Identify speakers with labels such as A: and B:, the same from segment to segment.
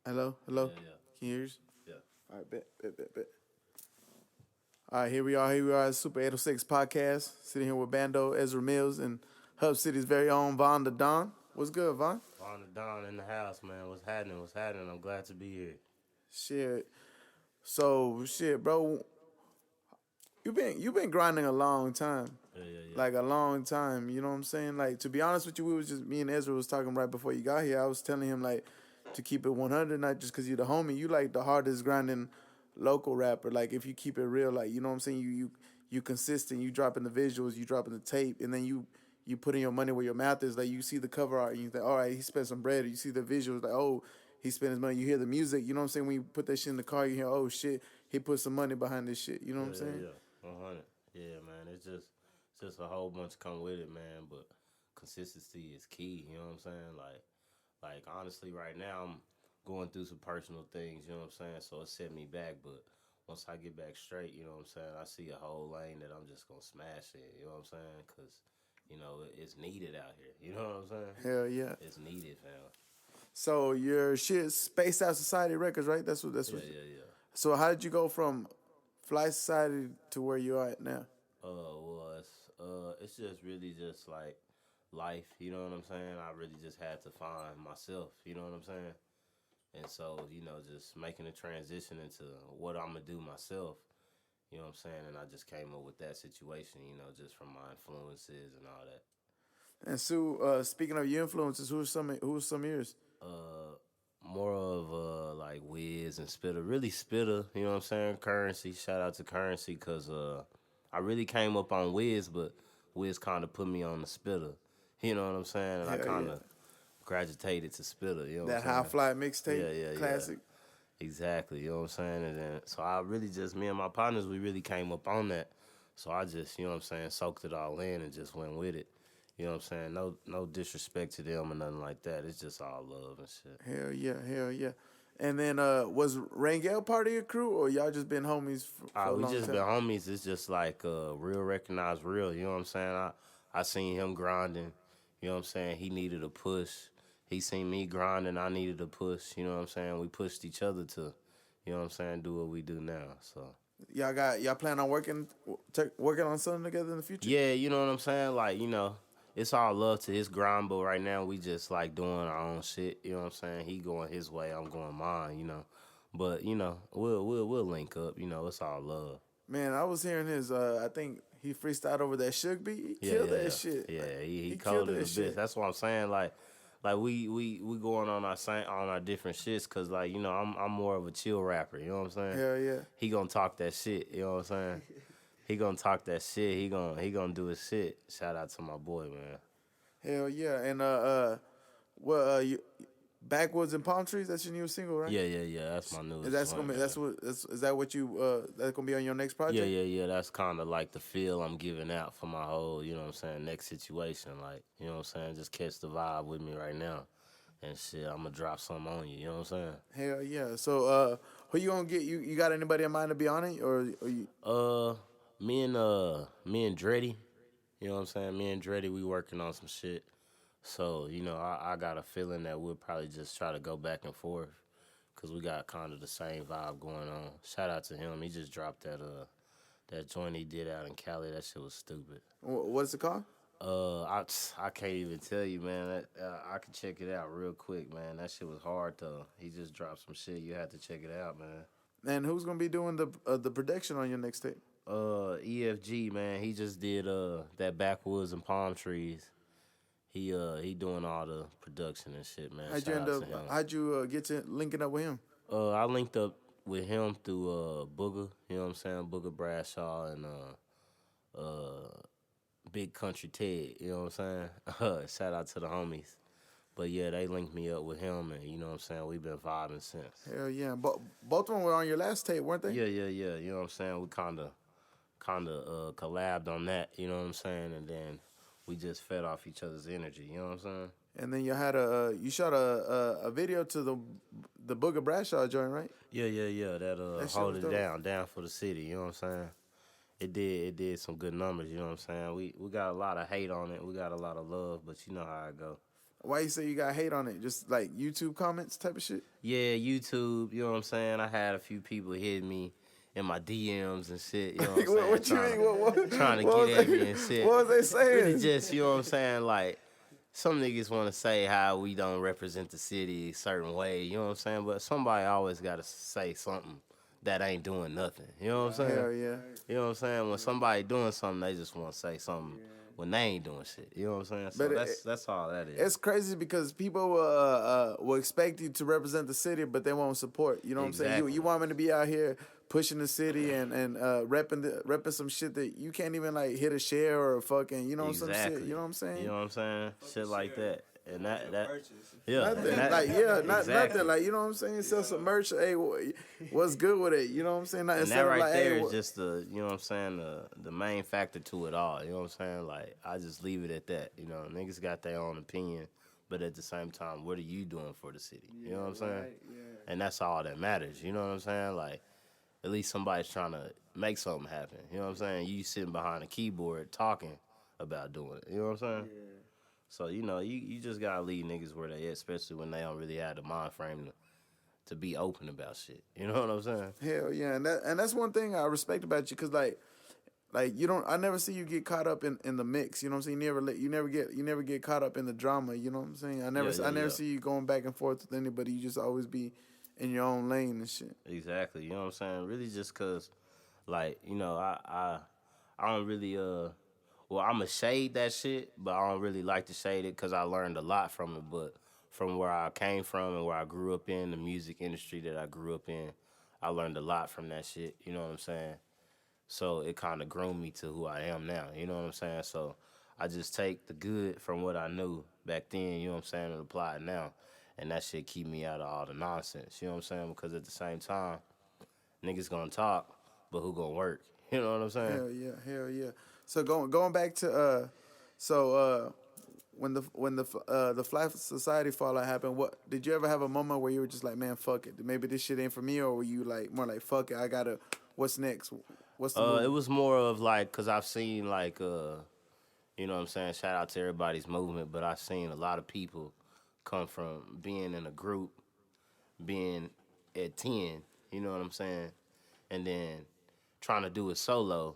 A: Hello,
B: Yeah,
A: hello.
B: yeah,
A: Can you hear us?
B: yeah.
A: All right, bet. All right, here we are. Here we are, Super 806 podcast. Sitting here with Bando, Ezra Mills, and Hub City's very own Von the Don. What's good, Von?
B: On the Don in the house, man. What's happening? What's happening? I'm glad to be here.
A: Shit. So shit, bro. You been grinding a long time.
B: Yeah, yeah, yeah.
A: Like a long time. You know what I'm saying? Like to be honest with you, we was just me and Ezra was talking right before you got here. I was telling him like to keep it 100, not just because you're the homie. You like the hardest grinding local rapper. Like if you keep it real, like you know what I'm saying. You consistent. You dropping the visuals. You dropping the tape, and then you putting your money where your mouth is. Like you see the cover art, and you think, all right, he spent some bread. Or you see the visuals, like oh, he spent his money. You hear the music. You know what I'm saying. When you put that shit in the car, you hear oh shit, he put some money behind this shit. You know what
B: Yeah,
A: I'm
B: yeah,
A: saying?
B: yeah. 100. Yeah, man. It's just a whole bunch come with it, man. But consistency is key. You know what I'm saying? Like honestly, right now I'm going through some personal things. You know what I'm saying? So it set me back. But once I get back straight, you know what I'm saying? I see a whole lane that I'm just gonna smash it. You know what I'm saying? Cause it's needed out here. You know what I'm saying?
A: Hell yeah.
B: It's needed, fam.
A: So your shit Spaced Out Society Records, right? That's
B: Yeah,
A: what.
B: yeah, yeah.
A: So how did you go from Fly Society to where you are at now?
B: It's just really just like life, you know what I'm saying? I really just had to find myself, you know what I'm saying? And so, just making a transition into what I'm gonna do myself, you know what I'm saying? And I just came up with that situation, just from my influences and all that.
A: And Sue, speaking of your influences, who's some of yours?
B: Uh, More of like Wiz and Spitter, really Spitter, you know what I'm saying? Currency, shout out to Currency, cause I really came up on Wiz, but Wiz kind of put me on the Spitter, you know what I'm saying? And I
A: Hell
B: kind
A: yeah,
B: of gravitated to Spitter, you know what I'm
A: that High
B: saying?
A: Fly mixtape
B: Yeah, yeah, yeah.
A: classic.
B: Exactly, you know what I'm saying? And then, so I really just, me and my partners, we really came up on that. So I just, you know what I'm saying, soaked it all in and just went with it. You know what I'm saying? No disrespect to them or nothing like that. It's just all love and shit.
A: Hell yeah. And then was Rangel part of your crew, or y'all just been homies for a
B: We
A: long
B: just been
A: time?
B: homies. It's just like real recognize real. You know what I'm saying? I seen him grinding. You know what I'm saying? He needed a push. He seen me grinding. I needed a push. You know what I'm saying? We pushed each other to, you know what I'm saying, do what we do now. So
A: Y'all plan on working on something together in the future?
B: yeah, you know what I'm saying? Like, it's all love to his grind, but right now we just like doing our own shit. You know what I'm saying? He going his way, I'm going mine. But we'll link up. It's all love.
A: Man, I was hearing his. I think he freestyled over that Suge beat. He
B: Yeah,
A: killed
B: yeah,
A: that
B: yeah,
A: shit.
B: yeah. He
A: He killed
B: cold in
A: that
B: the bitch.
A: shit.
B: That's what I'm saying. Like we going on our different shits, cause like I'm more of a chill rapper. You know what I'm saying?
A: Hell yeah.
B: He gonna talk that shit. You know what I'm saying? He gonna talk that shit. He gonna do his shit. Shout out to my boy, man.
A: Hell yeah. And what you Backwoods and Palm Trees? That's your new single, right?
B: Yeah, yeah, yeah. That's my
A: Is
B: newest
A: that's
B: joint,
A: gonna be
B: man.
A: is that what you that's gonna be on your next
B: Yeah,
A: project?
B: yeah, yeah. That's kind of like the feel I'm giving out for my whole, you know what I'm saying, next situation. Like, you know what I'm saying? Just catch the vibe with me right now. And shit, I'm gonna drop something on you, you know what I'm saying?
A: Hell yeah. So who you gonna get? You got anybody in mind to be on it, or you?
B: Uh, me and Dreddy, you know what I'm saying? Me and Dreddy, we working on some shit. So, I got a feeling that we'll probably just try to go back and forth. Cause we got kind of the same vibe going on. Shout out to him. He just dropped that joint he did out in Cali. That shit was stupid.
A: What's it called?
B: I can't even tell you, man. I can check it out real quick, man. That shit was hard though. He just dropped some shit. You had to check it out, man.
A: And who's gonna be doing the production on your next tape?
B: EFG, man. He just did that backwoods and palm trees. He doing all the production and shit, man.
A: How'd you
B: Shout
A: end
B: out
A: up?
B: to him.
A: How'd you get to linking up with him?
B: I linked up with him through Booger. You know what I'm saying? Booger Bradshaw and Big Country Ted. You know what I'm saying? Shout out to the homies. But yeah, they linked me up with him, and you know what I'm saying? We've been vibing since.
A: Hell yeah. Both of them were on your last tape, weren't they?
B: Yeah, yeah, yeah. You know what I'm saying? We kind of collabed on that. You know what I'm saying? And then we just fed off each other's energy. You know what I'm saying?
A: And then you shot a video to the Booger Bradshaw joint, right?
B: Yeah, yeah, yeah. That
A: That shit
B: hold
A: was
B: it
A: dope.
B: down for the city. You know what I'm saying? It did some good numbers. You know what I'm saying? We got a lot of hate on it. We got a lot of love, but you know how it go.
A: Why you say you got hate on it? Just like YouTube comments type of shit.
B: Yeah, YouTube, you know what I'm saying? I had a few people hit me in my DMs and shit, you know what I'm saying?
A: What you mean?
B: Trying to
A: What
B: get
A: was
B: at me
A: they?
B: and shit.
A: What was they
B: Really
A: saying?
B: just, you know what I'm saying? Like, some niggas want to say how we don't represent the city a certain way, you know what I'm saying? But somebody always got to say something that ain't doing nothing, you know what I'm saying?
A: Hell yeah.
B: You know what I'm saying? When somebody doing something, they just want to say something when they ain't doing shit, you know what I'm saying? So
A: But
B: that's all that is.
A: it's crazy because people will expect you to represent the city, but they won't support. You know what I'm saying? You
B: Exactly.
A: want me to be out here pushing the city and repping some shit that you can't even like hit a share or a fucking some shit.
B: Exactly.
A: You know what I'm
B: You
A: saying?
B: know what I'm saying? Shit like that. And that yeah, and
A: Nothing
B: that
A: like yeah, nothing
B: exactly.
A: like you know what I'm saying. Sell some merch. Hey, what's good with it? You know what I'm saying? Not,
B: And that
A: instead of
B: right
A: like,
B: there
A: hey,
B: is just the, you know what I'm saying, the main factor to it all. You know what I'm saying? Like, I just leave it at that. You know, niggas got their own opinion, but at the same time, what are you doing for the city? You know what I'm saying? And that's all that matters. You know what I'm saying? Like, at least somebody's trying to make something happen. You know what I'm saying? You sitting behind a keyboard talking about doing it. You know what I'm saying? So, you know, you just gotta leave niggas where they at, especially when they don't really have the mind frame to be open about shit. You know what I'm saying?
A: hell yeah, and that's one thing I respect about you, cause like you don't. I never see you get caught up in the mix. You know what I'm saying? You never get caught up in the drama. You know what I'm saying?
B: Yeah, yeah,
A: I never
B: yeah.
A: see you going back and forth with anybody. You just always be in your own lane and shit.
B: Exactly. You know what I'm saying? Really just cause like, you know, I don't really well, I'ma shade that shit, but I don't really like to shade it cause I learned a lot from it. But from where I came from and where I grew up in, the music industry that I grew up in, I learned a lot from that shit. You know what I'm saying? So it kind of groomed me to who I am now. You know what I'm saying? So I just take the good from what I knew back then, you know what I'm saying, and apply it now. And that shit keep me out of all the nonsense. You know what I'm saying? Because at the same time, niggas gonna talk, but who gonna work? You know what I'm saying?
A: Hell yeah, hell yeah. So going back to so when the Flat Society fallout happened, what did you ever have a moment where you were just like, man, fuck it, maybe this shit ain't for me, or were you like more like, fuck it, I gotta, what's next, what's the
B: It
A: move?
B: was more of like, cause I've seen like, you know what I'm saying. Shout out to everybody's movement, but I've seen a lot of people come from being in a group, being at 10. You know what I'm saying, and then trying to do it solo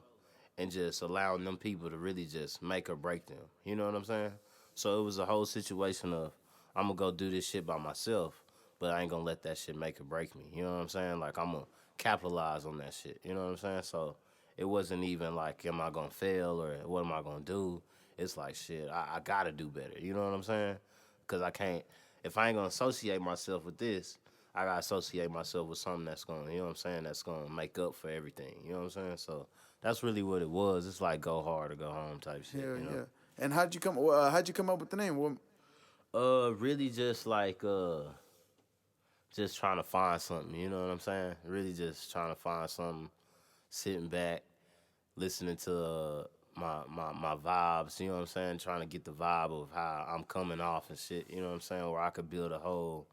B: and just allowing them people to really just make or break them. You know what I'm saying? So it was a whole situation of I'm gonna go do this shit by myself, but I ain't gonna let that shit make or break me. You know what I'm saying? Like I'm gonna capitalize on that shit. You know what I'm saying? So it wasn't even like am I gonna fail or what am I gonna do? It's like shit, I gotta do better. You know what I'm saying? Cause I can't if I ain't gonna associate myself with this, I gotta associate myself with something that's gonna, you know what I'm saying, that's gonna make up for everything. You know what I'm saying? So that's really what it was. It's like go hard or go home type shit,
A: Hell
B: you know.
A: yeah. And how'd you come up with the name? What,
B: Really just like just trying to find something, you know what I'm saying? Really just trying to find something, sitting back, listening to my vibes, you know what I'm saying? Trying to get the vibe of how I'm coming off and shit, you know what I'm saying? Where I could build a whole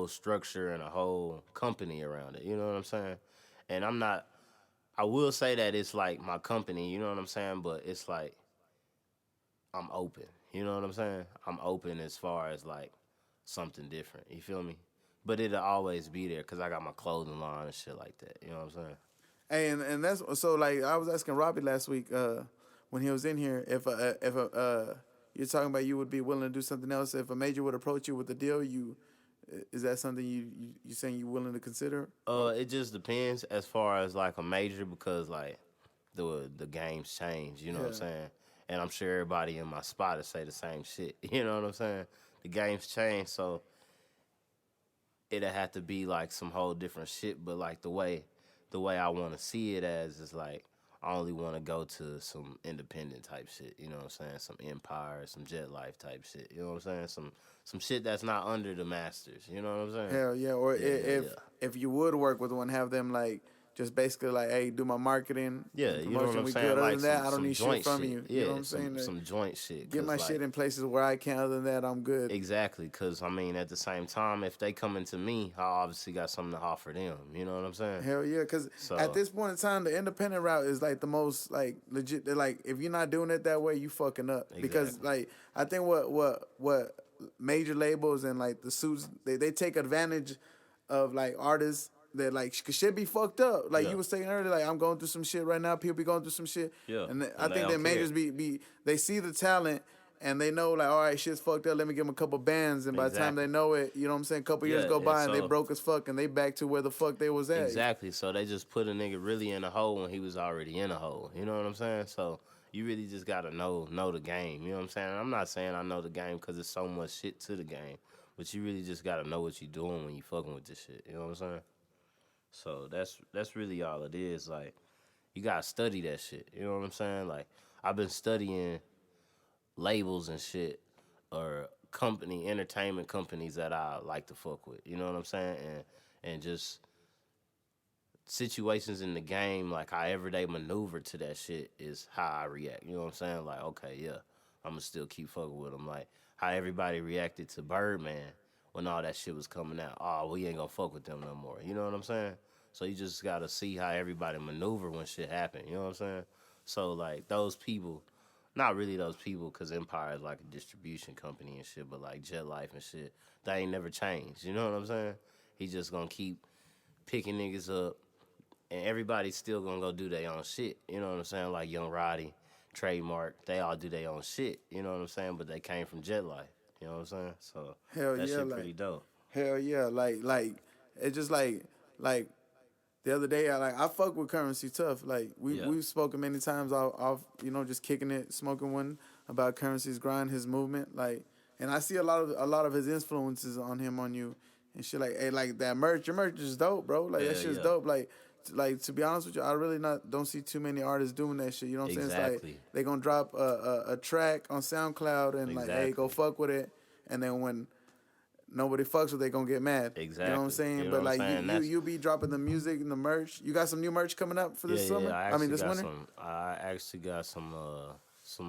B: structure and a whole company around it, you know what I'm saying? And I will say that it's like my company, you know what I'm saying? But it's like I'm open. You know what I'm saying? I'm open as far as like something different. You feel me? But it'll always be there because I got my clothing line and shit like that. You know what I'm saying?
A: and that's so like I was asking Robbie last week when he was in here if you're talking about you would be willing to do something else if a major would approach you with a deal, you is that something you saying you willing to consider?
B: It just depends as far as like a major because like the games change. You know what I'm
A: Yeah.
B: saying? And I'm sure everybody in my spot will say the same shit. You know what I'm saying? The games change, so it'll have to be like some whole different shit. But like the way I want to see it as is like I only want to go to some independent type shit. You know what I'm saying? Some Empire, some Jet Life type shit. You know what I'm saying? Some shit that's not under the masters. You know what I'm saying?
A: Hell yeah. Or
B: Yeah, yeah, yeah.
A: if you would work with one, have them like just basically like, hey, do my marketing
B: Yeah,
A: and
B: you know what
A: promotion.
B: I'm
A: We good.
B: saying?
A: Other
B: Like
A: than that, I don't
B: some
A: need shit
B: joint
A: from
B: shit.
A: you. You know what
B: Yeah,
A: I'm saying?
B: some joint shit.
A: Get
B: Cause
A: my
B: like
A: shit in places where I can. Other than that, I'm good.
B: exactly, cause I mean at the same time, if they come into me, I obviously got something to offer them. You know what I'm saying?
A: Hell yeah, because at
B: So
A: this point in time, the independent route is like the most like legit. Like if you're not doing it that way, you fucking up. Because
B: exactly.
A: like I think what major labels and like the suits they take advantage of like artists that like shit be fucked up. Like
B: Yeah,
A: you was saying earlier, like I'm going through some shit right now. People be going through some shit,
B: yeah,
A: and I
B: and they
A: think
B: don't
A: that
B: care.
A: majors be they see the talent and they know like, all right, shit's fucked up. Let me give them a couple bands, and by the time they
B: Exactly.
A: know it, you know what I'm saying. A couple years
B: Yeah,
A: go
B: and
A: by and they
B: so
A: broke as fuck, and they back to where the fuck they was at.
B: exactly. So they just put a nigga really in a hole when he was already in a hole. You know what I'm saying? So you really just gotta know the game. You know what I'm saying? I'm not saying I know the game because there's so much shit to the game, but you really just gotta know what you're doing when you fucking with this shit. You know what I'm saying? So that's really all it is. Like you gotta study that shit. You know what I'm saying? Like I've been studying labels and shit or entertainment companies that I like to fuck with. You know what I'm saying? And just situations in the game, like how everyday maneuver to that shit is how I react. You know what I'm saying? Like, okay, yeah, I'm gonna still keep fucking with them. Like how everybody reacted to Birdman when all that shit was coming out. Oh, we ain't gonna fuck with them no more. You know what I'm saying? So you just gotta see how everybody maneuver when shit happen. You know what I'm saying? So like those people, not really those people, cause Empire is like a distribution company and shit, but like Jet Life and shit, they ain't never changed. You know what I'm saying? He just gonna keep picking niggas up, and everybody's still gonna go do their own shit. You know what I'm saying? Like Young Roddy, Trademark, they all do their own shit. You know what I'm saying? But they came from Jet Life. You know what I'm saying? So
A: Hell
B: that
A: yeah,
B: shit
A: like
B: pretty dope.
A: hell yeah, like it's just like the other day, I fuck with Currency tough. Like
B: Yeah,
A: we've spoken many times off just kicking it, smoking one about Currency's grind, his movement, like, and I see a lot of his influences on him on you and shit. Like hey, like that merch, your merch is dope, bro. Like that
B: hell
A: shit's
B: yeah,
A: dope. Like to be honest with you, I really not don't see too many artists doing that shit. You know what I'm saying? It's like
B: exactly,
A: they gonna drop a track on SoundCloud and like, hey, go
B: exactly,
A: fuck with it, and then when nobody fucks with, they gonna get mad. You know what I'm
B: exactly.
A: saying?
B: You know
A: But
B: what I'm
A: like
B: saying? That's
A: you be dropping the music and the merch. You got some new merch coming up for
B: yeah,
A: this
B: yeah.
A: summer? I mean this winter?
B: I actually got some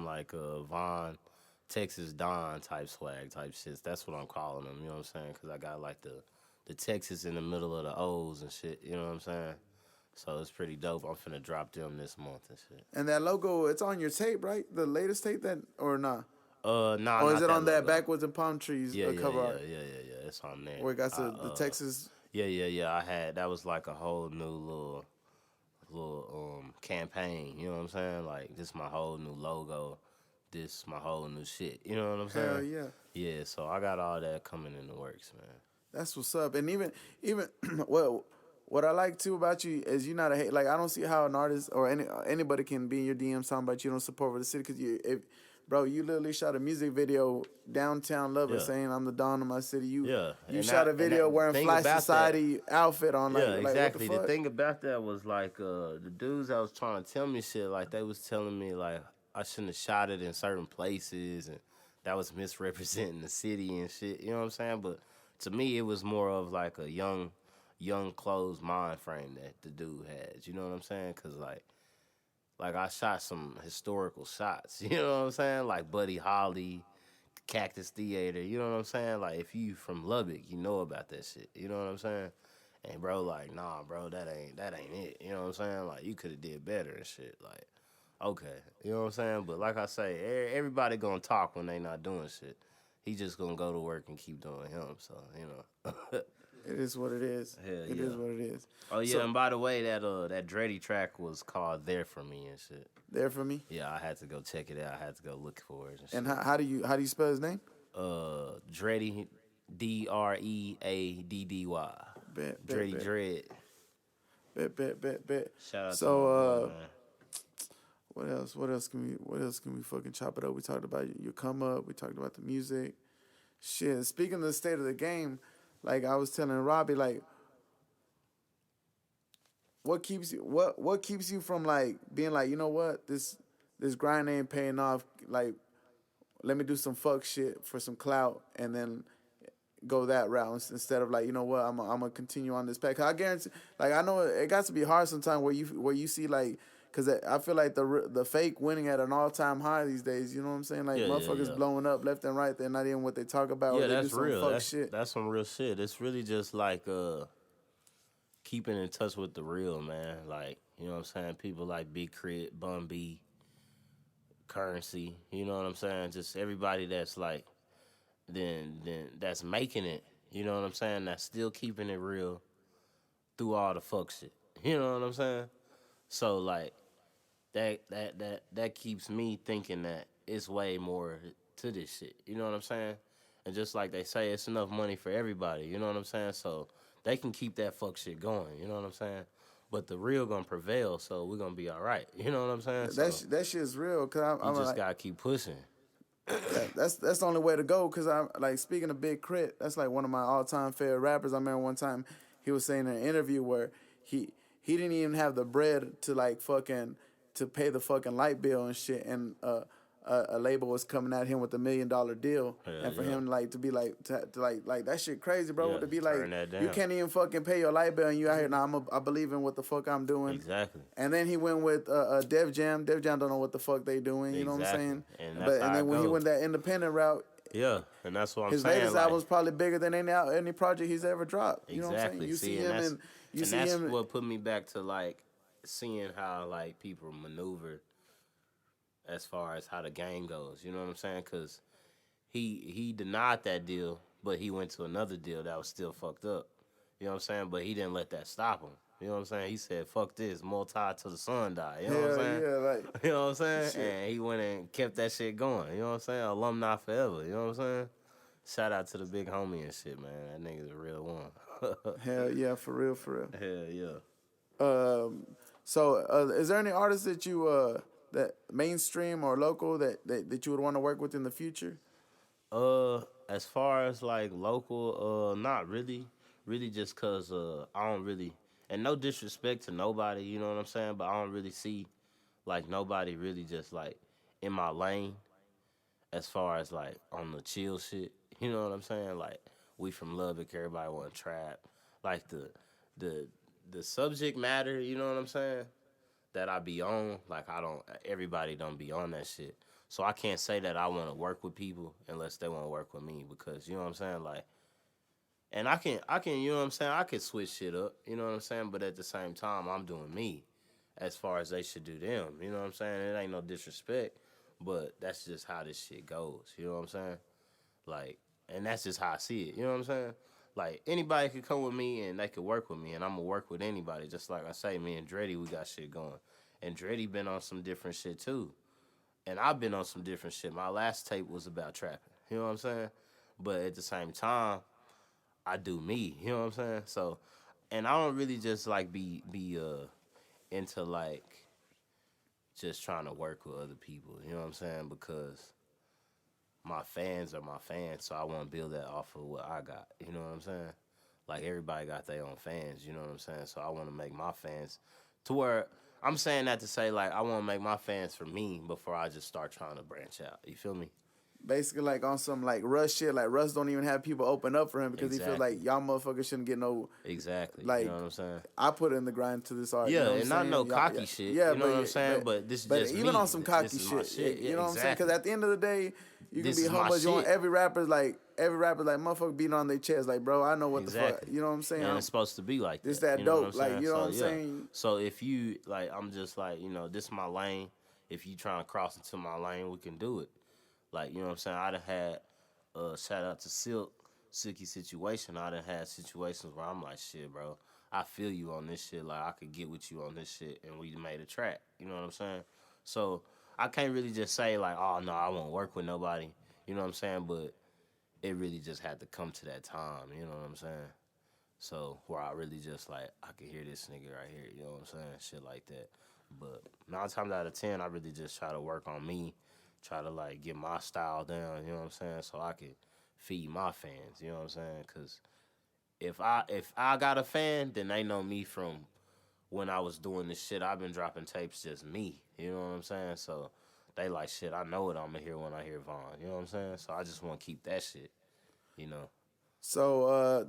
B: like Von Texas Don type swag type shits. That's what I'm calling them. You know what I'm saying? Because I got like the Texas in the middle of the O's and shit. You know what I'm saying? So it's pretty dope. I'm finna drop them this month and shit.
A: And that logo, it's on your tape, right? The latest tape that or not?
B: Nah,
A: Or is
B: not
A: it
B: that
A: on that
B: logo.
A: Backwoods and Palm Trees
B: Yeah, yeah,
A: cover
B: yeah,
A: art
B: yeah, yeah, yeah. It's on there.
A: where it got
B: I
A: the Texas?
B: yeah, yeah, yeah. I had that was like a whole new little campaign. You know what I'm saying? Like this my whole new logo. This my whole new shit. You know what I'm
A: Hell
B: saying?
A: yeah.
B: Yeah. So I got all that coming in the works, man.
A: That's what's up. And even well, what I like too about you is you're not a hate. Like I don't see how an artist or anybody can be in your DMs talking about you don't support for the city because bro, you literally shot a music video downtown Lubbock
B: Yeah.
A: saying I'm the dawn of my city. You
B: Yeah,
A: you shot a
B: and that,
A: video
B: the
A: wearing
B: thing
A: Fly
B: about that,
A: Society outfit on
B: yeah,
A: like what the
B: exactly. The
A: fuck?
B: thing about that was like the dudes that was trying to tell me shit, like they was telling me like I shouldn't have shot it in certain places and that was misrepresenting the city and shit. You know what I'm saying? But to me, it was more of like a young closed mind frame that the dude had. You know what I'm saying? Cause like I shot some historical shots. You know what I'm saying? Like Buddy Holly, Cactus Theater. You know what I'm saying? Like if you from Lubbock, you know about that shit. You know what I'm saying? And bro, like, nah, bro, that ain't it. You know what I'm saying? Like you could have did better and shit. Like, okay, you know what I'm saying? But like I say, everybody gonna talk when they not doing shit. He just gonna go to work and keep doing him. So you know.
A: It is what it is.
B: Hell
A: It
B: yeah.
A: is what it is.
B: Oh yeah,
A: So
B: and by the way, that Dreddy track was called "There for Me" and shit.
A: there for me.
B: Yeah, I had to go check it out. I had to go look for it and
A: And
B: shit.
A: how do you spell his name?
B: Dreddy, Dreaddy,
A: Bet bet
B: Dreddy
A: bet
B: Dread.
A: bet.
B: Shout out to my
A: So
B: boy, man.
A: what else? What else can we fucking chop it up? We talked about your come up. We talked about the music. Shit. Speaking of the state of the game, like I was telling Robbie, like what keeps you from like being like, you know what, this grind ain't paying off. Like let me do some fuck shit for some clout, and then go that route instead of like, you know what, I'm gonna continue on this path. 'Cause I guarantee, like I know it got to be hard sometimes where you see like, because I feel like the fake winning at an all time high these days. You know what I'm saying? Like
B: Yeah, yeah,
A: motherfuckers
B: yeah.
A: blowing up left and right. They're not even what they talk about, or
B: Yeah,
A: they do
B: that's
A: some
B: real.
A: fuck shit.
B: That's some real shit. It's really just like keeping in touch with the real, man. Like, you know what I'm saying? People like Big Crit, Bun B, Currency, you know what I'm saying? Just everybody that's like then that's making it, you know what I'm saying? That's still keeping it real through all the fuck shit. You know what I'm saying? So like that keeps me thinking that it's way more to this shit. You know what I'm saying? And just like they say, it's enough money for everybody. You know what I'm saying? So they can keep that fuck shit going. You know what I'm saying? But the real gonna prevail, so we're gonna be all right. You know what I'm saying? So
A: That shit is real. Cause
B: you
A: I'm
B: just
A: like,
B: gotta keep pushing.
A: that's the only way to go. Cause I'm like, speaking of Big Crit, that's like one of my all time favorite rappers. I remember one time he was saying in an interview where he he didn't even have the bread to like fucking to pay the fucking light bill and shit, and a label was coming at him with $1 million deal,
B: Hell
A: and for
B: yeah,
A: him like to be like to like that shit crazy, bro.
B: yeah.
A: To be like
B: Turn that
A: you
B: down.
A: can't even fucking pay your light bill and you out here, nah, I believe in what the fuck I'm doing.
B: Exactly.
A: And then he went with Def Jam. Def Jam don't know what the fuck they doing. You know what I'm
B: Exactly.
A: saying?
B: And that's
A: And
B: how
A: then
B: it
A: when he
B: goes.
A: went that independent route,
B: Yeah, and that's what I'm
A: his
B: saying.
A: latest
B: Like,
A: album's probably bigger than any project he's ever dropped. You know what I'm saying?
B: exactly.
A: You see
B: See,
A: him and you
B: and
A: see
B: that's
A: him.
B: what put me back to like seeing how like people maneuver as far as how the game goes. You know what I'm saying? Because he denied that deal, but he went to another deal that was still fucked up. You know what I'm saying? But he didn't let that stop him. You know what I'm saying? He said, "Fuck this, more tied till the sun die." You know what I'm
A: Hell
B: saying?
A: yeah, like
B: You know what I'm saying?
A: shit.
B: And he went and kept that shit going. You know what I'm saying? Alumni forever. You know what I'm saying? Shout out to the big homie and shit, man. That nigga's a real one.
A: Hell yeah, for real, for
B: Hell yeah.
A: real. So is there any artists that you that mainstream or local that you would want to work with in the future?
B: As far as like local, not really. Really just cause I don't really, and no disrespect to nobody, you know what I'm saying? But I don't really see like nobody really just like in my lane as far as like on the chill shit. You know what I'm saying? Like we from Lubbock, everybody want to trap. Like the the subject matter, you know what I'm saying? That I be on, like I don't everybody don't be on that shit. So I can't say that I want to work with people unless they want to work with me because you know what I'm saying? Like and I can you know what I'm saying? I could switch shit up, you know what I'm saying? But at the same time, I'm doing me as far as they should do them. You know what I'm saying? It ain't no disrespect, but that's just how this shit goes. You know what I'm saying? Like, and that's just how I see it. You know what I'm saying? Like anybody could come with me and they could work with me, and I'm gonna work with anybody. Just like I say, me and Dreddy, we got shit going, and Dreddy been on some different shit too, and I've been on some different shit. My last tape was about trapping. You know what I'm saying? But at the same time, I do me. You know what I'm saying? So, and I don't really just like be into like just trying to work with other people. You know what I'm saying? Because my fans are my fans, so I want to build that off of what I got. You know what I'm saying? Like everybody got their own fans. You know what I'm saying? So I want to make my fans to where I'm saying that to say like I want to make my fans for me before I just start trying to branch out. You feel me?
A: Basically, like on some like Russ shit. Like Russ don't even have people open up for him because he feels
B: Exactly.
A: like y'all motherfuckers shouldn't get no
B: Exactly. You
A: like.
B: know what I'm saying?
A: I put in the grind to this art. You
B: Yeah,
A: know what I'm
B: and not no
A: saying? Y'all,
B: cocky shit.
A: yeah,
B: You know what I'm saying? But this is
A: but
B: just
A: even on
B: me.
A: some
B: This
A: cocky
B: is my
A: shit,
B: shit. Yeah,
A: you know what I'm saying? Because
B: exactly.
A: at the end of the day, you can
B: This
A: be
B: is my
A: humble as you want.
B: shit.
A: Every rapper like motherfucker beating on their chest. Like, bro, I know what the fuck.
B: Exactly.
A: You know what I'm saying?
B: And it's supposed to be like
A: This
B: that.
A: that
B: You know what I'm
A: dope. Like,
B: saying?
A: you know what
B: So
A: I'm
B: yeah.
A: saying?
B: So if you like, I'm just like, this is my lane. If you trying to cross into my lane, we can do it. Like, you know what I'm saying? I done had shout out to Silky situation. I done had situations where I'm like, shit, bro. I feel you on this shit. Like I could get with you on this shit, and we made a track. You know what I'm saying? So I can't really just say like, oh no, I won't work with nobody. You know what I'm saying? But it really just had to come to that time. You know what I'm saying? So where I really just like I could hear this nigga right here. You know what I'm saying? Shit like that. But 9 times out of 10, I really just try to work on me, try to like get my style down. You know what I'm saying? So I could feed my fans. You know what I'm saying? Because if I got a fan, then they know me from when I was doing this shit. I've been dropping tapes just me. You know what I'm saying? So they like shit. I know what I'm gonna hear when I hear Vaughn. You know what I'm saying? So I just want to keep that shit. You know.
A: So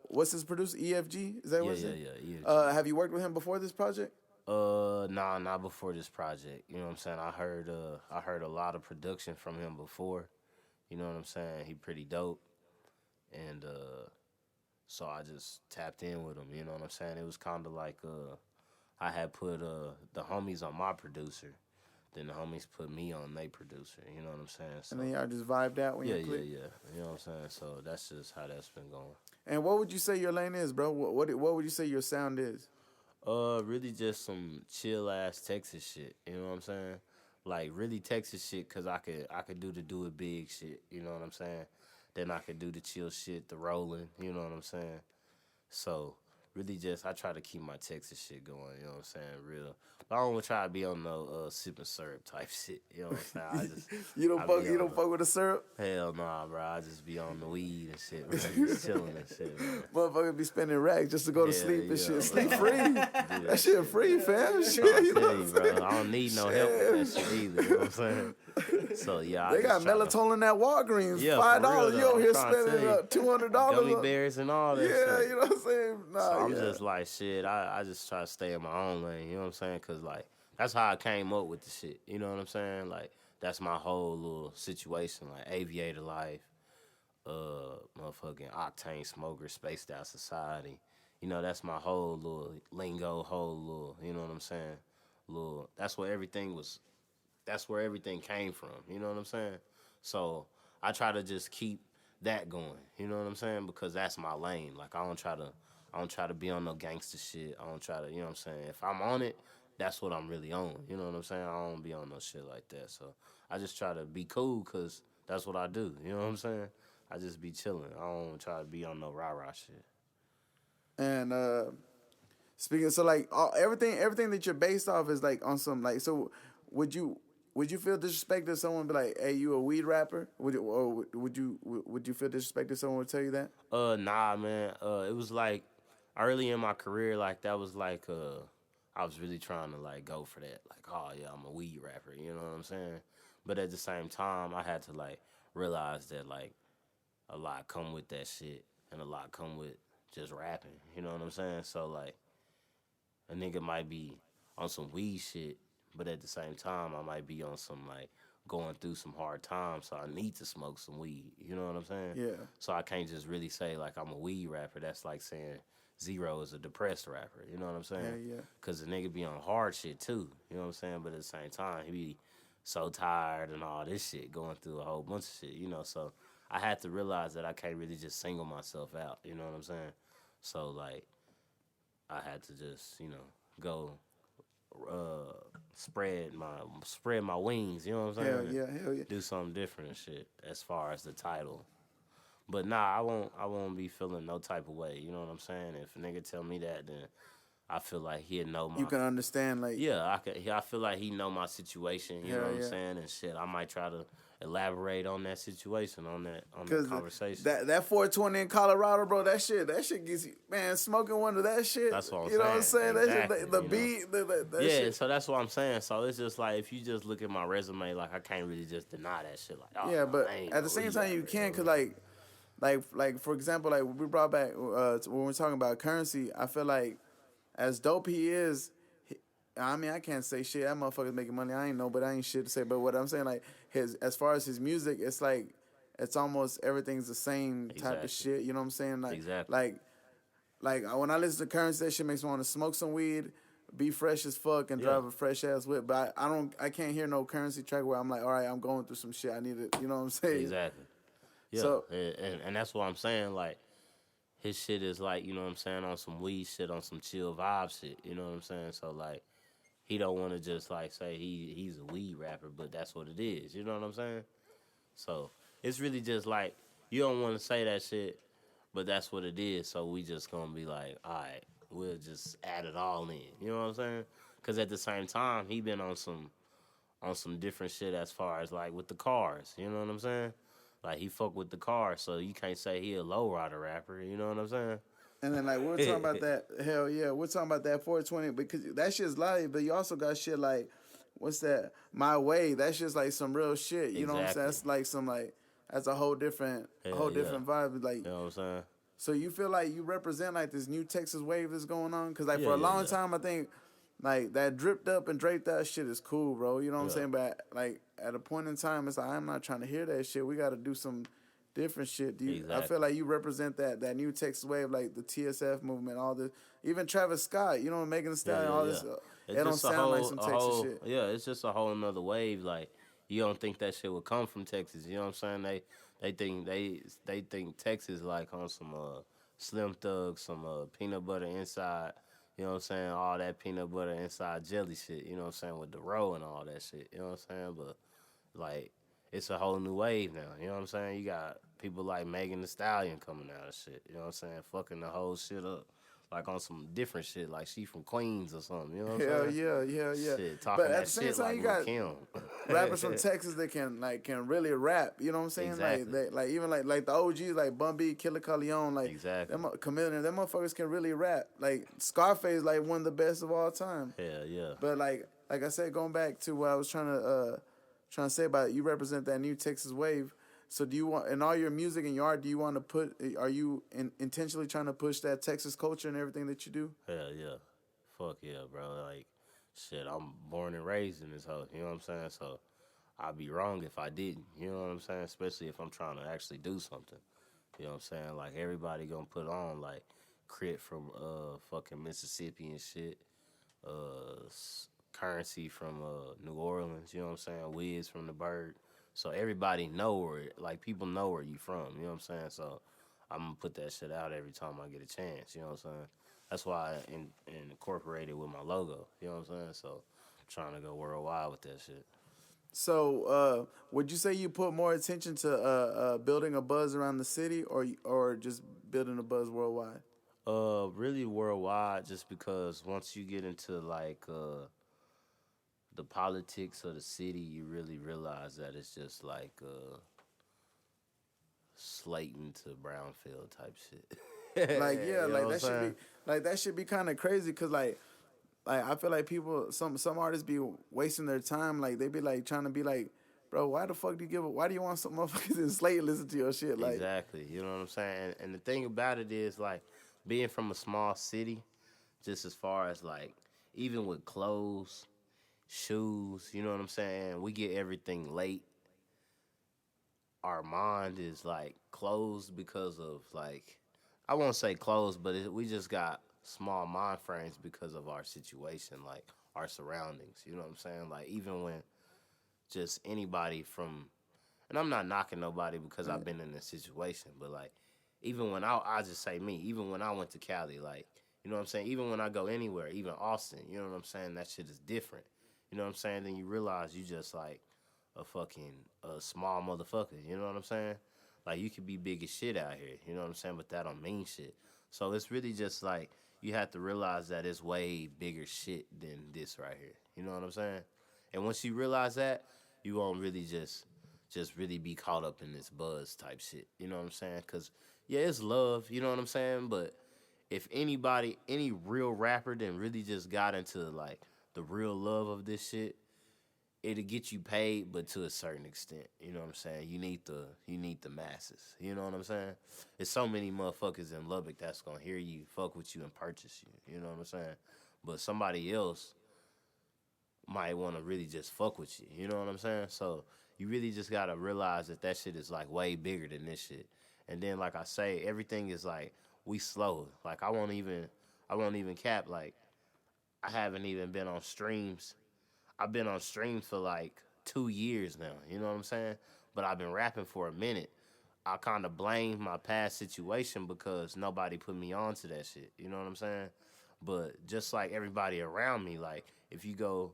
A: what's his producer? EFG? Is that
B: Yeah,
A: what's
B: yeah,
A: it?
B: yeah. EFG.
A: Have you worked with him before this project?
B: Nah, not before this project. You know what I'm saying? I heard a lot of production from him before. You know what I'm saying? He pretty dope, and so I just tapped in with him. You know what I'm saying? It was kind of like I had put the homies on my producer, then the homies put me on they producer. You know what I'm saying?
A: And
B: So
A: then y'all just vibed out when
B: yeah,
A: you
B: yeah,
A: clicked.
B: yeah. You know what I'm saying? So that's just how that's been going.
A: And what would you say your lane is, bro? What would you say your sound is?
B: Really just some chill ass Texas shit. You know what I'm saying? Like really Texas shit, cause I could do it big shit. You know what I'm saying? Then I could do the chill shit, the rolling. You know what I'm saying? So really just I try to keep my Texas shit going, you know what I'm saying? Real. But I don't try to be on no sipping syrup type shit. You know what I'm saying? I be
A: You
B: on
A: don't fuck with the syrup.
B: the hell nah, bro. I just be on the weed and shit, man. Just chilling and shit, man.
A: Motherfucker be spending racks just to go to
B: Hell
A: sleep and
B: yeah,
A: shit.
B: bro.
A: Sleep free.
B: Do
A: That
B: that
A: shit
B: shit,
A: free,
B: man.
A: fam. Shit,
B: Trying to
A: you know
B: tell
A: what
B: you,
A: I'm
B: bro.
A: saying?
B: I don't need no help with that shit either. You know what I'm saying? So yeah, I
A: They got
B: just try to.
A: melatonin at Walgreens,
B: Yeah, for real
A: $5. You
B: though.
A: over
B: I'm
A: here
B: trying to tell
A: spending
B: you,
A: $200
B: gummy
A: on.
B: bears and all that
A: Yeah,
B: shit.
A: you know what I'm saying?
B: So
A: Nah,
B: I'm
A: yeah.
B: just like shit. I just try to stay in my own lane. You know what I'm saying? Cause like that's how I came up with the shit. You know what I'm saying? Like that's my whole little situation. Like aviator life, motherfucking octane smoker, spaced out society. You know that's my whole little lingo, whole little. You know what I'm saying? Little. That's where everything was. That's where everything came from. You know what I'm saying? So I try to just keep that going. You know what I'm saying? Because that's my lane. Like I don't try to be on no gangster shit. I don't try to, you know what I'm saying? If I'm on it, that's what I'm really on. You know what I'm saying? I don't be on no shit like that. So I just try to be cool because that's what I do. You know what I'm saying? I just be chilling. I don't try to be on no rah rah shit.
A: And speaking, so like everything that you're based off is like on some like. So would you would you feel disrespected if someone be like, "Hey, you a weed rapper"? Would you feel disrespected if someone would tell you that?
B: Nah, man. It was like early in my career, like that was like I was really trying to like go for that. Like, oh yeah, I'm a weed rapper. You know what I'm saying? But at the same time, I had to like realize that like a lot come with that shit, and a lot come with just rapping. You know what I'm saying? So like a nigga might be on some weed shit, but at the same time, I might be on some like going through some hard times, so I need to smoke some weed. You know what I'm saying?
A: Yeah.
B: So I can't just really say like I'm a weed rapper. That's like saying Zero is a depressed rapper. You know what I'm saying?
A: Hell yeah.
B: Cause the nigga be on hard shit too. You know what I'm saying? But at the same time, he be so tired and all this shit, going through a whole bunch of shit. You know, so I had to realize that I can't really just single myself out. You know what I'm saying? So like I had to just go spread my wings. You know what I'm
A: Hell
B: saying? And
A: yeah. Hell yeah.
B: do something different and shit as far as the title. But nah, I won't be feeling no type of way. You know what I'm saying? If a nigga tell me that, then I feel like he'll know
A: You
B: my.
A: can understand like.
B: Yeah, I feel like he know my situation. You know
A: Hell
B: what I'm
A: yeah.
B: saying? And shit, I might try to elaborate on that situation, on that
A: Cause
B: conversation.
A: that 420 in Colorado, bro, that shit gets you, man, smoking one of that shit.
B: That's what I'm
A: You know what I'm
B: saying.
A: saying? That shit,
B: Exactly.
A: the
B: You know.
A: beat, that
B: Yeah,
A: shit.
B: so that's what I'm saying. So it's just like if you just look at my resume, like I can't really just deny that shit. Like, oh
A: Yeah,
B: no,
A: but
B: I ain't
A: at
B: no
A: the same
B: weed
A: time, you
B: rapper. You know
A: can,
B: what
A: cause
B: I'm saying?
A: like for example, like we brought back when we're talking about currency. I feel like as dope he is, I mean, I can't say shit. That motherfucker's making money. I ain't know, but I ain't shit to say. But what I'm saying, like his as far as his music, it's like it's almost everything's the same type of
B: Exactly.
A: shit. You know what I'm saying?
B: Exactly.
A: Like when I listen to currency, that shit makes me want to smoke some weed, be fresh as fuck, and
B: Yeah.
A: drive a fresh ass whip. But I can't hear no currency track where I'm like, all right, I'm going through some shit. I need it. You know what I'm saying?
B: Exactly. Yeah.
A: So
B: And that's what I'm saying. Like his shit is like, you know what I'm saying, on some weed shit, on some chill vibe shit. You know what I'm saying? So like he don't want to just like say he's a weed rapper, but that's what it is. You know what I'm saying? So it's really just like you don't want to say that shit, but that's what it is. So we just gonna be like, all right, we'll just add it all in. You know what I'm saying? Because at the same time, he been on some different shit as far as like with the cars. You know what I'm saying? Like he fuck with the cars, so you can't say he a low rider rapper. You know what I'm saying?
A: and then like we're talking about that. Hell yeah, we're talking about that 420 because that shit's live. But you also got shit like what's that? My way. That shit's like some real shit. You know what I'm saying?
B: Exactly.
A: That's like some like that's a
B: Hell
A: whole
B: yeah.
A: different vibe. Like,
B: You know what I'm saying?
A: so you feel like you represent like this new Texas wave that's going on? Cause like
B: Yeah,
A: for a
B: yeah,
A: long
B: yeah.
A: time, I think like that dripped up and draped out shit is cool, bro. You know what I'm
B: Yeah.
A: saying? But like at a point in time, it's like I'm not trying to hear that shit. We got to do some different shit. Do you? I feel
B: Exactly.
A: like you represent that new Texas wave, like the TSF movement, all this. Even Travis Scott, you know, Megan Thee
B: Yeah,
A: Stallion,
B: yeah,
A: all
B: yeah.
A: this.
B: It's
A: It don't
B: just
A: sound like some
B: a
A: Texas
B: whole,
A: shit.
B: yeah. It's just a whole another wave. Like you don't think that shit would come from Texas. You know what I'm saying? They think Texas like on some Slim Thug, some peanut butter inside. You know what I'm saying? All that peanut butter inside jelly shit. You know what I'm saying? With the roll and all that shit. You know what I'm saying? But like it's a whole new wave now. You know what I'm saying? You got people like Megan Thee Stallion coming out of shit. You know what I'm saying? Fucking the whole shit up. Like on some different shit, like she from Queens or something. You know what I'm
A: Hell
B: saying?
A: yeah, yeah, yeah.
B: Shit,
A: But
B: talking
A: at
B: that
A: the same
B: shit
A: time,
B: like
A: you
B: Lil
A: got
B: Kim.
A: rappers from Texas that can really rap. You know what I'm saying? Like
B: Exactly.
A: even like the OGs like Bun B, Killer Leon, like
B: Exactly.
A: Chameleon, them motherfuckers can really rap. Like Scarface, like one of the best of all time.
B: Hell yeah.
A: But like I said, going back to what I was trying to say about it, you represent that new Texas wave. So do you want in all your music and your art? Do you want to put? Are you intentionally trying to push that Texas culture and everything that you do?
B: Hell yeah. Fuck yeah, bro. Like, shit, I'm born and raised in this house. You know what I'm saying? So I'd be wrong if I didn't. You know what I'm saying? Especially if I'm trying to actually do something. You know what I'm saying? Like everybody gonna put on like Crit from fucking Mississippi and shit. Currency from New Orleans. You know what I'm saying? Wiz from the Bird. So everybody know like people know where you from. You know what I'm saying? So I'm gonna put that shit out every time I get a chance. You know what I'm saying? That's why incorporated with my logo. You know what I'm saying? So I'm trying to go worldwide with that shit.
A: So, would you say you put more attention to building a buzz around the city, or just building a buzz worldwide?
B: Really worldwide, just because once you get into like the politics of the city, you really realize that it's just like Slayton to Brownfield type
A: Like,
B: shit.
A: yeah,
B: You know
A: like
B: what I'm
A: that should be
B: saying?
A: kind of crazy, cause like I feel like people some artists be wasting their time. Like they be like trying to be like, bro, why the fuck do you why do you want some motherfuckers in Slate to listen to your shit? Like,
B: Exactly. You know what I'm saying? And the thing about it is like being from a small city, just as far as like even with clothes, shoes, you know what I'm saying? We get everything late. Our mind is like closed because of like I won't say closed, but we just got small mind frames because of our situation, like our surroundings. You know what I'm saying? Like even when just anybody from, and I'm not knocking nobody because I've been in this situation, but like even when I just say me, even when I went to Cali, like you know what I'm saying? Even when I go anywhere, even Austin, you know what I'm saying? That shit is different. You know what I'm saying? Then you realize you just like a fucking a small motherfucker. You know what I'm saying? Like you could be big as shit out here. You know what I'm saying? But that don't mean shit. So it's really just like you have to realize that it's way bigger shit than this right here. You know what I'm saying? And once you realize that, you won't really just really be caught up in this buzz type shit. You know what I'm saying? Cause yeah, it's love. You know what I'm saying? But if anybody, any real rapper, then really just got into like the real love of this shit, it'll get you paid, but to a certain extent. You know what I'm saying? You need the masses. You know what I'm saying? There's so many motherfuckers in Lubbock that's gonna hear you, fuck with you, and purchase you. You know what I'm saying? But somebody else might want to really just fuck with you. You know what I'm saying? So you really just gotta realize that that shit is like way bigger than this shit. And then like I say, everything is like we slow. Like I won't even cap. Like I haven't even been on streams. I've been on streams for like 2 years now. You know what I'm saying? But I've been rapping for a minute. I kind of blame my past situation because nobody put me on to that shit. You know what I'm saying? But just like everybody around me, like if you go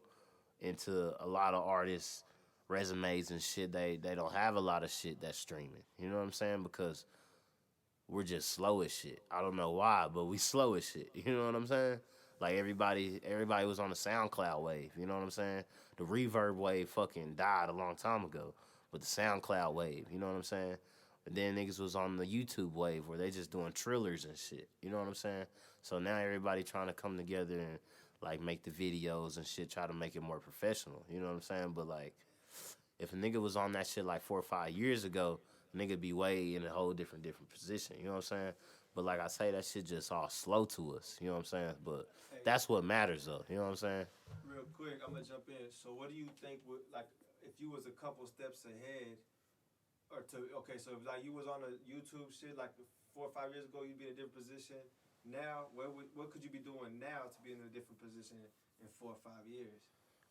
B: into a lot of artists' resumes and shit, they don't have a lot of shit that's streaming. You know what I'm saying? Because we're just slow as shit. I don't know why, but we slow as shit. You know what I'm saying? Like everybody was on the SoundCloud wave. You know what I'm saying? The reverb wave fucking died a long time ago, but the SoundCloud wave. You know what I'm saying? And then niggas was on the YouTube wave where they just doing trillers and shit. You know what I'm saying? So now everybody trying to come together and like make the videos and shit, try to make it more professional. You know what I'm saying? But like if a nigga was on that shit like 4 or 5 years ago, nigga be way in a whole different position. You know what I'm saying? But like I say, that shit just all slow to us. You know what I'm saying? But
C: Hey,
B: that's what matters though. You know what I'm saying?
C: real quick, I'm gonna jump in. So, what do you think would like if you was a couple steps ahead, or to okay, so if like you was on a YouTube shit like 4 or 5 years ago, you'd be in a different position. Now, what could you be doing now to be in a different position in 4 or 5 years?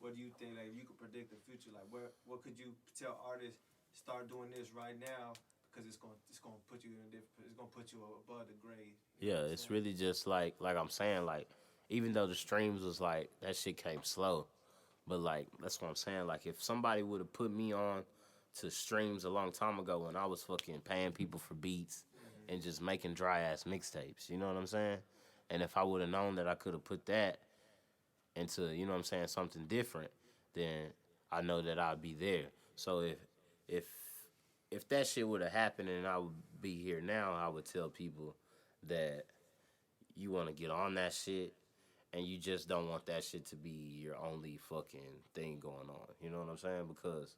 C: What do you think? Like, if you could predict the future, like what could you tell artists start doing this right now because it's gonna put you in a different, it's gonna put you above the grade. You know
B: Yeah,
C: what I'm
B: it's
C: saying?
B: really just like I'm saying, like even though the streams was like that shit came slow, but like that's what I'm saying. Like if somebody would have put me on to streams a long time ago when I was fucking paying people for beats
C: Mm-hmm.
B: and just making dry ass mixtapes, you know what I'm saying? And if I would have known that I could have put that into, you know what I'm saying, something different, then I know that I'd be there. So if if that shit would have happened and I would be here now, I would tell people that you want to get on that shit and you just don't want that shit to be your only fucking thing going on. You know what I'm saying? Because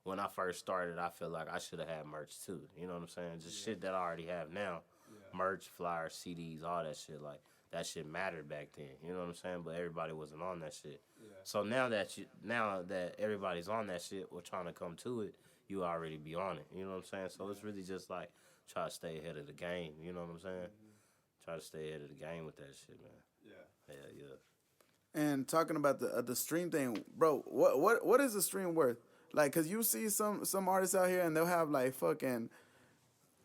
B: when I first started, I feel like I should have had merch too. You know what I'm saying? Just
C: Yeah.
B: shit that I already have now.
C: Yeah.
B: Merch, flyers, CDs, all that shit. Like that shit mattered back then. You know what I'm saying? But everybody wasn't on that shit.
C: Yeah.
B: So now that everybody's on that shit or trying to come to it, you already be on it. You know what I'm saying? So it's
C: Yeah.
B: really just like try to stay ahead of the game. You know what I'm saying?
C: Mm-hmm.
B: Try to stay ahead of the game with that shit, man.
C: Yeah.
B: Hell yeah.
A: And talking about the stream thing, bro, what is the stream worth? Like, cause you see some artists out here and they'll have like fucking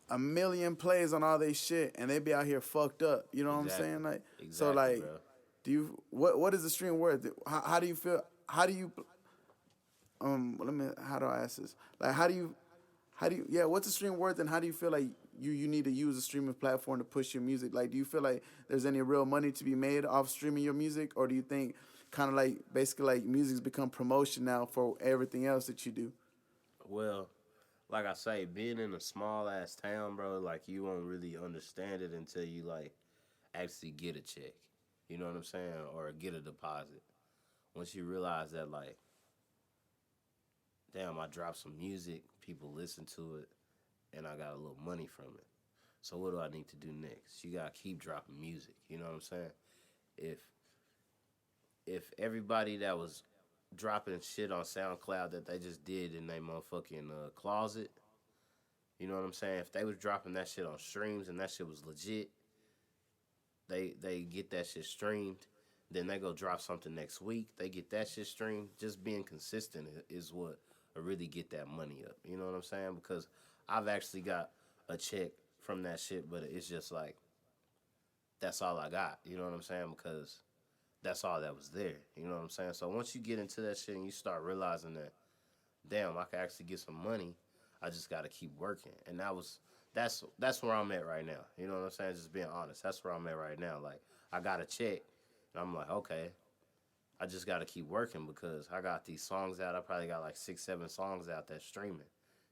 A: a million plays on all they shit, and they be out here fucked up. You know what I'm
B: Exactly.
A: saying? Like, so
B: Exactly,
A: like,
B: bro.
A: do you what is the stream worth? How do you feel? How do you let me how do I ask this? Like, how do you yeah? What's the stream worth, and how do you feel like you need to use a streaming platform to push your music? Like, do you feel like there's any real money to be made off streaming your music, or do you think kind of like basically like music's become promotion now for everything else that you do?
B: Well, like I say, being in a small ass town, bro, like you won't really understand it until you like actually get a check. You know what I'm saying? Or get a deposit. Once you realize that like, damn, I dropped some music, people listen to it, and I got a little money from it. So what do I need to do next? You gotta keep dropping music. You know what I'm saying? If if everybody that was dropping shit on SoundCloud that they just did in their motherfucking closet, you know what I'm saying? If they was dropping that shit on streams and that shit was legit, they get that shit streamed. Then they go drop something next week. They get that shit streamed. Just being consistent is what really get that money up. You know what I'm saying? Because I've actually got a check from that shit, but it's just like that's all I got. You know what I'm saying? Because that's all that was there. You know what I'm saying? So once you get into that shit and you start realizing that, damn, I can actually get some money. I just got to keep working, and that's where I'm at right now. You know what I'm saying? Just being honest, that's where I'm at right now. Like I got a check, and I'm like, okay, I just got to keep working because I got these songs out. I probably got like 6, 7 songs out that's streaming.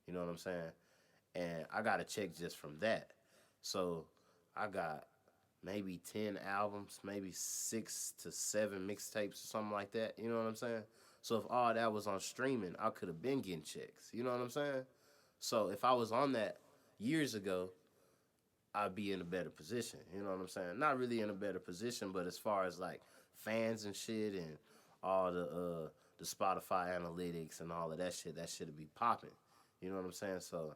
B: You know what I'm saying? And I got a check just from that. So I got maybe 10 albums, maybe 6 to 7 mixtapes or something like that. You know what I'm saying? So if all that was on streaming, I could have been getting checks. You know what I'm saying? So if I was on that years ago, I'd be in a better position. You know what I'm saying? Not really in a better position, but as far as like fans and shit and all the Spotify analytics and all of that shit'd be popping. You know what I'm saying? So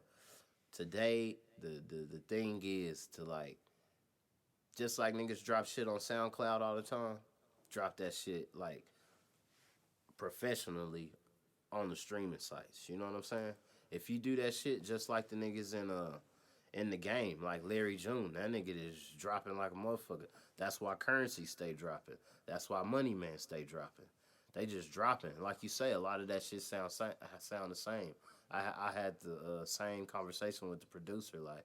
B: today the thing is to like just like niggas drop shit on SoundCloud all the time, drop that shit like professionally on the streaming sites. You know what I'm saying? If you do that shit just like the niggas in the game, like Larry June, that nigga is dropping like a motherfucker. That's why Currency stay dropping. That's why Money Man stay dropping. They just dropping. Like you say, a lot of that shit sound the same. I had the same conversation with the producer. Like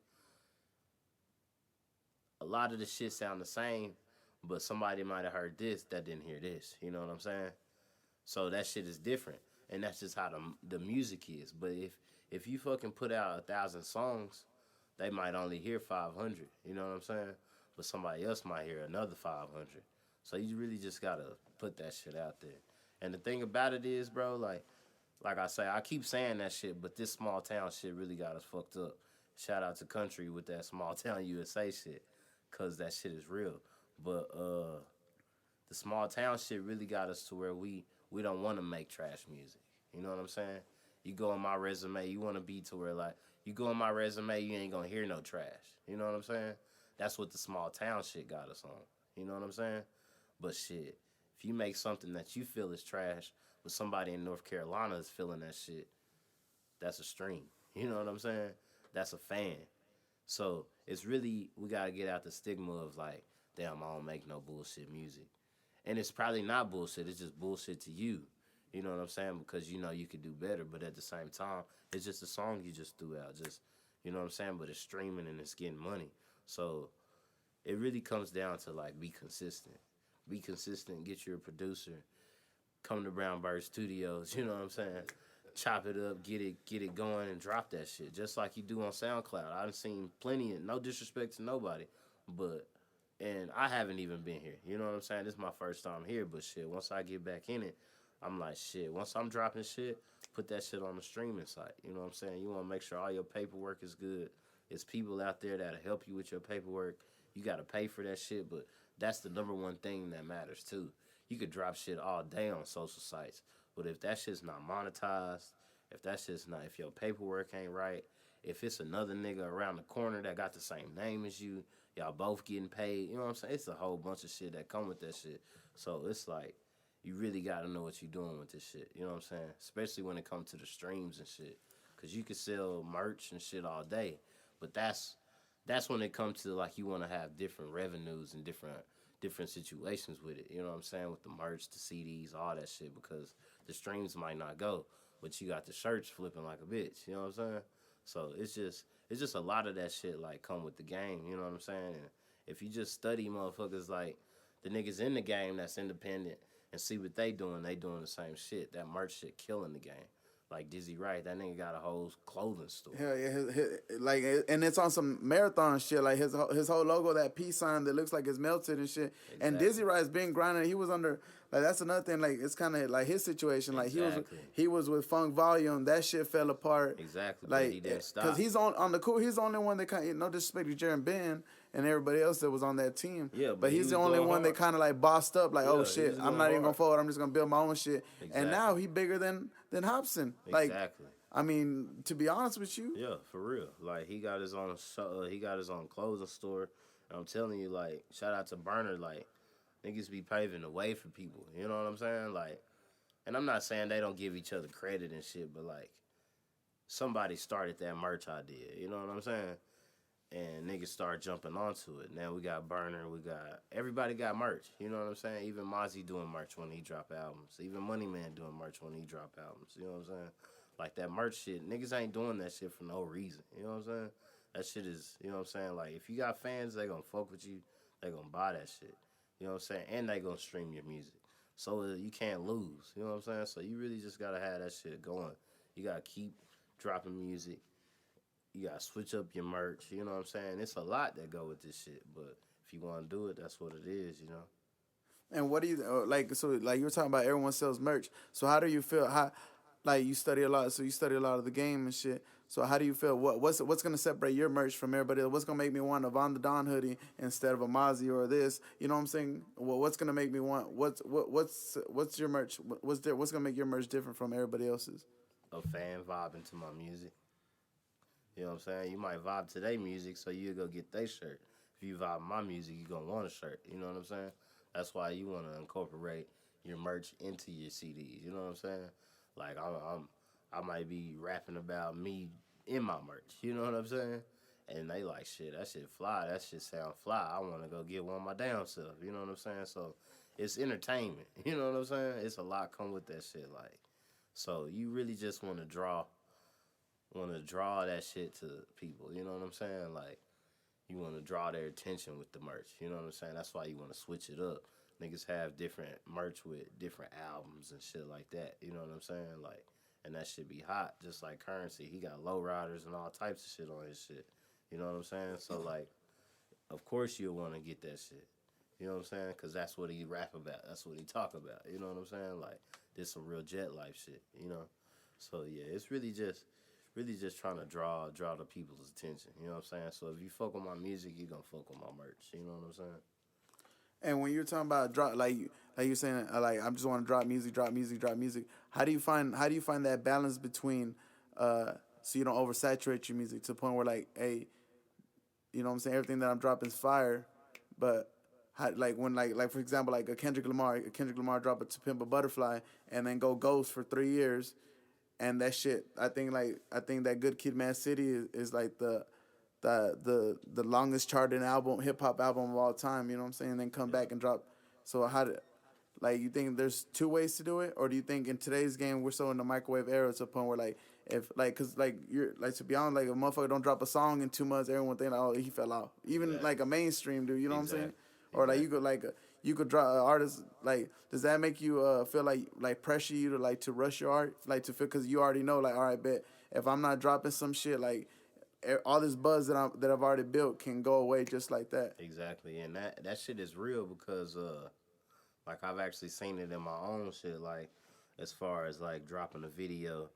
B: a lot of the shit sound the same, but somebody might have heard this that didn't hear this. You know what I'm saying? So that shit is different, and that's just how the music is. But if you fucking put out 1,000 songs, they might only hear 500. You know what I'm saying? But somebody else might hear another 500. So you really just gotta put that shit out there. And the thing about it is, bro, like like I say, I keep saying that shit, but this small town shit really got us fucked up. Shout out to country with that small town USA shit, cause that shit is real. But the small town shit really got us to where we don't want to make trash music. You know what I'm saying? You go on my resume, you want to be to where like you go on my resume, you ain't gonna hear no trash. You know what I'm saying? That's what the small town shit got us on. You know what I'm saying? But shit, if you make something that you feel is trash, but somebody in North Carolina is feeling that shit, that's a stream. You know what I'm saying? That's a fan. So it's really we gotta get out the stigma of like, damn, I don't make no bullshit music. And it's probably not bullshit. It's just bullshit to you. You know what I'm saying? Because you know you could do better, but at the same time, it's just a song you just threw out. Just you know what I'm saying? But it's streaming and it's getting money. So it really comes down to like be consistent. Be consistent. Get you a producer. Come to Brown Bird Studios. You know what I'm saying? Chop it up, get it going, and drop that shit. Just like you do on SoundCloud. I've seen plenty. Of, no disrespect to nobody, but and I haven't even been here. You know what I'm saying? This is my first time here, but shit, once I get back in it, I'm like, shit, once I'm dropping shit, put that shit on the streaming site. You know what I'm saying? You want to make sure all your paperwork is good. There's people out there that'll help you with your paperwork. You got to pay for that shit, but that's the number one thing that matters too. You could drop shit all day on social sites, but if that shit's not monetized, if your paperwork ain't right, if it's another nigga around the corner that got the same name as you, y'all both getting paid. You know what I'm saying? It's a whole bunch of shit that come with that shit. So it's like you really got to know what you're doing with this shit. You know what I'm saying? Especially when it comes to the streams and shit, because you could sell merch and shit all day, but that's when it comes to like you want to have different revenues and different situations with it. You know what I'm saying? With the merch, the CDs, all that shit, because the streams might not go, but you got the shirts flipping like a bitch. You know what I'm saying? So it's just a lot of that shit like come with the game. You know what I'm saying? And if you just study motherfuckers like the niggas in the game that's independent and see what they doing the same shit. That merch shit killing the game. Like Dizzy Wright, that nigga got a whole clothing store.
A: Hell yeah, like, and it's on some marathon shit. Like his whole logo, that peace sign that looks like it's melted and shit.
B: Exactly.
A: And Dizzy Wright's been grinding. He was under like that's another thing. Like it's kind of like his situation. Like
B: Exactly.
A: he was with Funk Volume. That shit fell apart.
B: Exactly.
A: Like
B: But he didn't stop.
A: because he's on the cool. He's the only one that kind of, no disrespect to Jaron Ben and everybody else that was on that team.
B: Yeah,
A: but he's
B: he
A: the
B: was
A: only
B: going
A: one that
B: hard.
A: kind of like bossed up. Like,
B: Yeah,
A: oh
B: he
A: shit,
B: was
A: I'm
B: going
A: not even gonna
B: hard.
A: forward. I'm just gonna build my own shit.
B: Exactly.
A: And now he bigger than Hobson. Like,
B: Exactly.
A: I mean, to be honest with you,
B: Yeah, for real. Like he got his own he got his own clothing store. And I'm telling you, like, shout out to Burner, like, niggas be paving the way for people. You know what I'm saying? Like, and I'm not saying they don't give each other credit and shit, but like somebody started that merch idea. You know what I'm saying? And niggas start jumping onto it. Now we got Burner, everybody got merch. You know what I'm saying? Even Mozzie doing merch when he drop albums. Even Money Man doing merch when he drop albums. You know what I'm saying? Like that merch shit, niggas ain't doing that shit for no reason. You know what I'm saying? That shit is, you know what I'm saying? Like if you got fans, they gonna fuck with you. They gonna buy that shit. You know what I'm saying? And they gonna stream your music. So you can't lose. You know what I'm saying? So you really just gotta have that shit going. You gotta keep dropping music. You gotta switch up your merch. You know what I'm saying? It's a lot that go with this shit, but if you want to do it, that's what it is. You know.
A: and what do you like? So, like you were talking about, everyone sells merch. So, how do you feel? How, like you study a lot. So you study a lot of the game and shit. So, how do you feel? What's gonna separate your merch from everybody else? What's gonna make me want a Von the Don hoodie instead of a Mozzie or this? You know what I'm saying? Well, what's gonna make me want what's your merch? What's gonna make your merch different from everybody else's?
B: A fan vibing to my music. You know what I'm saying? You might vibe to their music, so you go get their shirt. If you vibe my music, you gonna want a shirt. You know what I'm saying? That's why you want to incorporate your merch into your CDs. You know what I'm saying? Like I might be rapping about me in my merch. You know what I'm saying? And they like shit. That shit fly. That shit sound fly. I want to go get one of my damn self. You know what I'm saying? So it's entertainment. You know what I'm saying? It's a lot come with that shit. Like so, you really just want to draw that shit to people. You know what I'm saying? Like, you want to draw their attention with the merch. You know what I'm saying? That's why you want to switch it up. Niggas have different merch with different albums and shit like that. You know what I'm saying? Like, and that shit be hot, just like Currency. He got low riders and all types of shit on his shit. You know what I'm saying? So, like, of course you'll want to get that shit. You know what I'm saying? Because that's what he rap about. That's what he talk about. You know what I'm saying? Like, this some real jet life shit, you know? So yeah, it's really just trying to draw the people's attention. You know what I'm saying? So if you fuck with my music, you gonna fuck with my merch. You know what I'm saying?
A: And when you're talking about drop, like you're saying, like I'm just want to drop music, drop music, drop music. How do you find that balance between, so you don't oversaturate your music to the point where like, hey, you know what I'm saying, everything that I'm dropping is fire, but how, like when like for example like a Kendrick Lamar drop a To Pimp a Butterfly and then go ghost for 3 years, and that shit I think that Good Kid, Mad City is like the longest charting album, hip hop album of all time. You know what I'm saying? And then come
B: Yeah.
A: back and drop. So how did like you think there's two ways to do it, or do you think in today's game we're so in the microwave era to a point where like if like cause like you're like to be honest like if a motherfucker don't drop a song in 2 months, everyone think like, oh he fell off. Even
B: Exactly.
A: like a mainstream dude, you know what I'm saying?
B: Exactly.
A: Or like
B: Exactly.
A: you could drop an artist like does that make you feel like pressure you to like to rush your art like to feel because you already know like all right bet if I'm not dropping some shit like all this buzz that I've already built can go away just like that.
B: Exactly. And that shit is real because like I've actually seen it in my own shit. Like as far as like dropping a video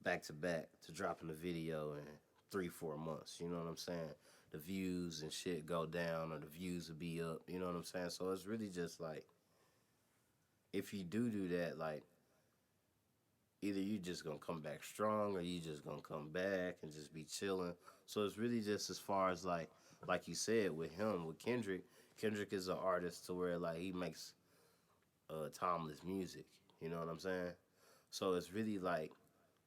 B: back to back to dropping a video in 3 4 months. You know what I'm saying? The views and shit go down or the views will be up. You know what I'm saying? So it's really just like if you do that, like either you just gonna come back strong or you just gonna come back and just be chilling. So it's really just as far as like you said with him with Kendrick. Kendrick is an artist to where like he makes timeless music. You know what I'm saying? So it's really like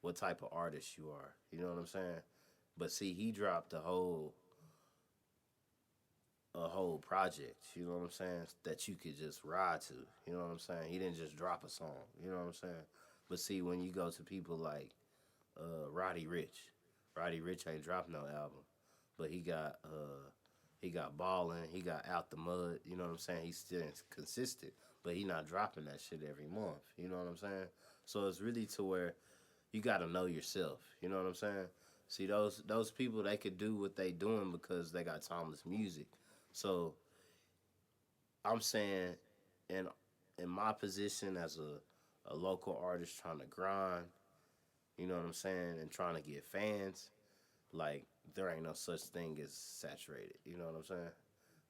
B: what type of artist you are. You know what I'm saying? But see, he dropped a whole project. You know what I'm saying? That you could just ride to. You know what I'm saying? He didn't just drop a song. You know what I'm saying? But see, when you go to people like Roddy Rich, Roddy Rich ain't dropped no album, but he got ballin', he got out the mud. You know what I'm saying? He's still consistent, but he not dropping that shit every month. You know what I'm saying? So it's really to where you got to know yourself. You know what I'm saying? See those people they could do what they doing because they got timeless music. So I'm saying in in my position as a local artist trying to grind, you know what I'm saying, and trying to get fans, like there ain't no such thing as saturated. You know what I'm saying?